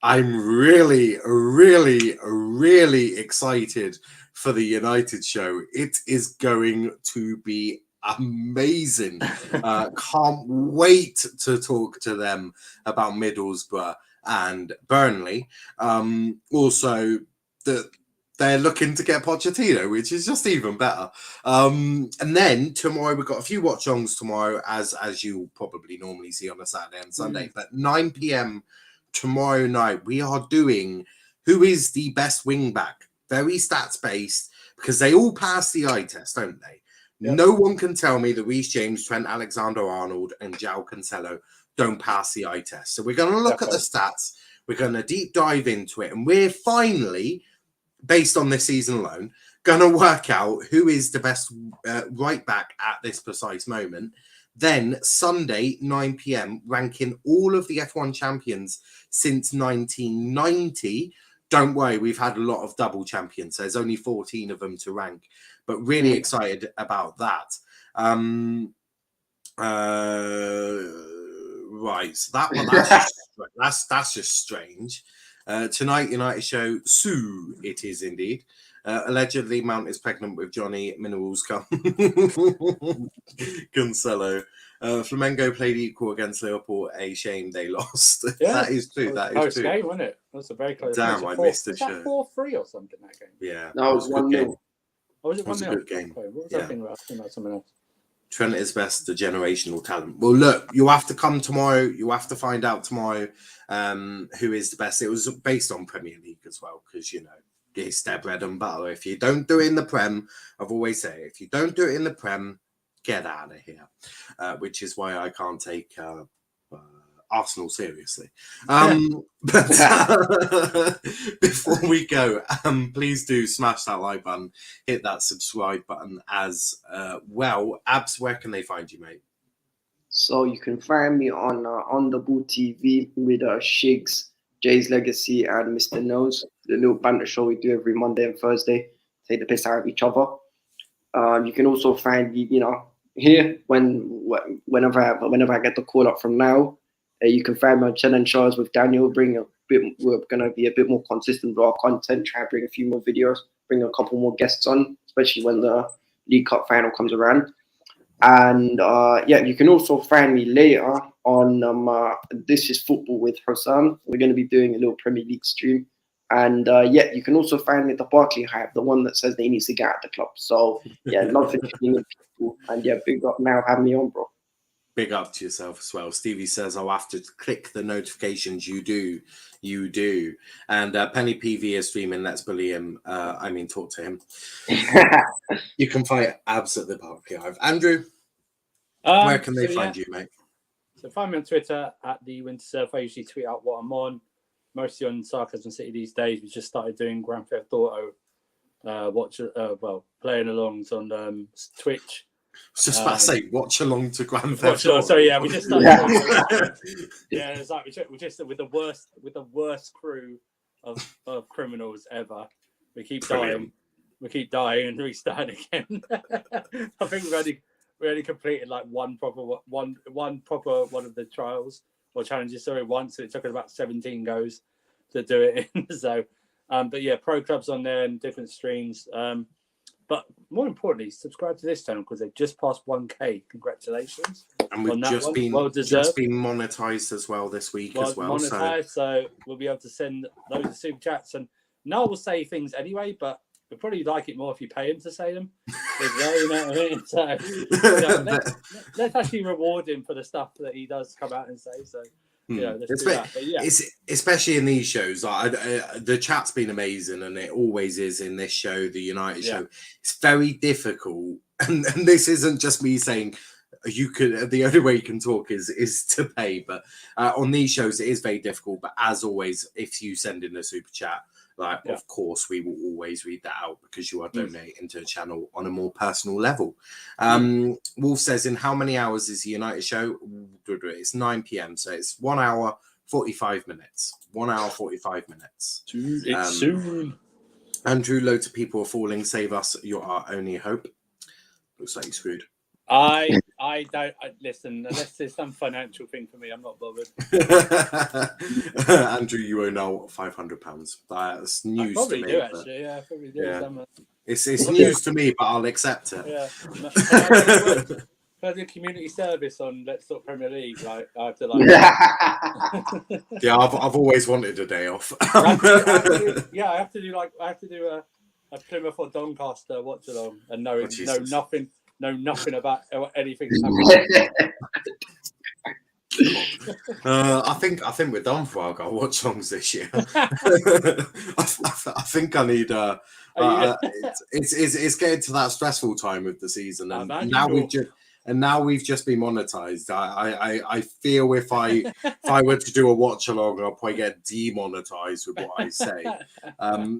I'm really, really, really excited for the United show. It is going to be amazing. Can't wait to talk to them about Middlesbrough and Burnley. Also, they're looking to get Pochettino, which is just even better. And then tomorrow, we've got a few watch-alongs tomorrow, as you probably normally see on a Saturday and Sunday. But 9 p.m. tomorrow night, we are doing who is the best wing back. Very stats based, because they all pass the eye test, don't they? Yep. No one can tell me that Reece James, Trent Alexander-Arnold, and João Cancelo don't pass the eye test. So we're going to look at the stats. We're going to deep dive into it, and we're finally, based on this season alone, going to work out who is the best right back at this precise moment. Then Sunday, 9 p.m., ranking all of the F1 champions since 1990. Don't worry, we've had a lot of double champions. There's only 14 of them to rank, but really excited about that. Right, so that one, that's just strange. Tonight, United show, Sue, it is indeed. Allegedly, Mount is pregnant with Johnny. Minerals come. Cancelo. Flamengo played equal against Liverpool. A shame they lost. Yeah, that is true. That is true. Game, wasn't it? That's a very close. Damn, I missed the show. 4-3 or something that game. Yeah, no, it was 1-0. Oh, was it 1-0? It was a good game. Okay, what was I thinking about? I was thinking about something else. Trent is best, the generational talent. Well, look, you have to come tomorrow. You have to find out tomorrow who is the best. It was based on Premier League as well, because, it's their bread and butter. If you don't do it in the Prem, I've always said, if you don't do it in the Prem, get out of here. Which is why I can't take Arsenal seriously. But before we go, please do smash that like button, hit that subscribe button as well. Abs, where can they find you, mate? So you can find me on the Ball TV with Shigs, Jay's Legacy, and Mr. Nose, the little banter show we do every Monday and Thursday. Take the piss out of each other. You can also find me, here whenever I get the call up from now. You can find me on Chen and Charles with Daniel. We're gonna be a bit more consistent with our content. Try and bring a few more videos. Bring a couple more guests on, especially when the League Cup final comes around. And you can also find me later on This Is Football with Hassan. We're going to be doing a little Premier League stream. And you can also find me at the Barclay Hype, the one that says they need to get out of the club. So love for tuning in people. And big up now, have me on, bro. Big up to yourself as well. Stevie says, I'll have to click the notifications. You do. And Penny PV is streaming. Let's bully him. Talk to him. You can find Abs at the Barclay Hype. Andrew, where can they find you, mate? So find me on Twitter at the Winter Surf. I usually tweet out what I'm on, mostly on Sarcasm City these days. We just started doing Grand Theft Auto, playing alongs on Twitch. I was just about to say, watch along to Grand Theft Auto. Sorry, we just started. It's like we just with the worst crew of criminals ever. We keep dying. We keep dying and restarting again. I think we only completed like one proper one of the trials or challenges. Sorry, once. So it took us about 17 goes to do it in. So, pro clubs on there and different streams. But more importantly, subscribe to this channel because they've just passed 1K. Congratulations! And we've just been monetized as well this week as well. Monetized, so we'll be able to send loads of super chats. And Niall will say things anyway, but we'd probably like it more if you pay him to say them as well. You know what I mean? So let's actually reward him for the stuff that he does come out and say. So. Let's do that. But it's especially in these shows. The chat's been amazing, and it always is in this show, the United show. It's very difficult, and this isn't just me saying you could. The only way you can talk is to pay, but on these shows it is very difficult. But as always, if you send in a super chat, of course we will always read that out because you are donating to the channel on a more personal level. Wolf says, in how many hours is the United show? It's 9 p.m, so it's 1 hour 45 minutes. 1 hour, 45 minutes. It's soon. Andrew, loads of people are falling. Save us. You're our only hope. Looks like you're screwed. I don't listen unless there's some financial thing for me. I'm not bothered. Andrew, you owe now £500. That's news I probably to me. do actually. Yeah, I probably do. Yeah. Some, It's news to me, but I'll accept it. yeah. For the community service on Let's Talk Premier League, like I have to like. Yeah, I've always wanted a day off. I have to do a Plymouth or Doncaster watch along and know nothing about anything. I think we're done for our watch alongs this year. I think I need. It's getting to that stressful time of the season, and now we've just been monetized. I feel if I were to do a watch along, I'll probably get demonetized with what I say.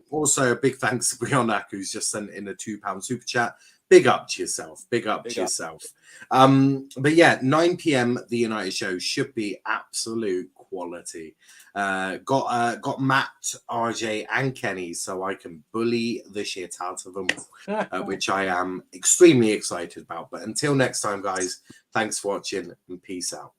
Also, a big thanks to Brionac, who's just sent in a £2 super chat. Big up to yourself. Big up to yourself. But yeah, 9 p.m. The United show should be absolute quality. Got Matt, RJ, and Kenny, so I can bully the shit out of them, which I am extremely excited about. But until next time, guys, thanks for watching and peace out.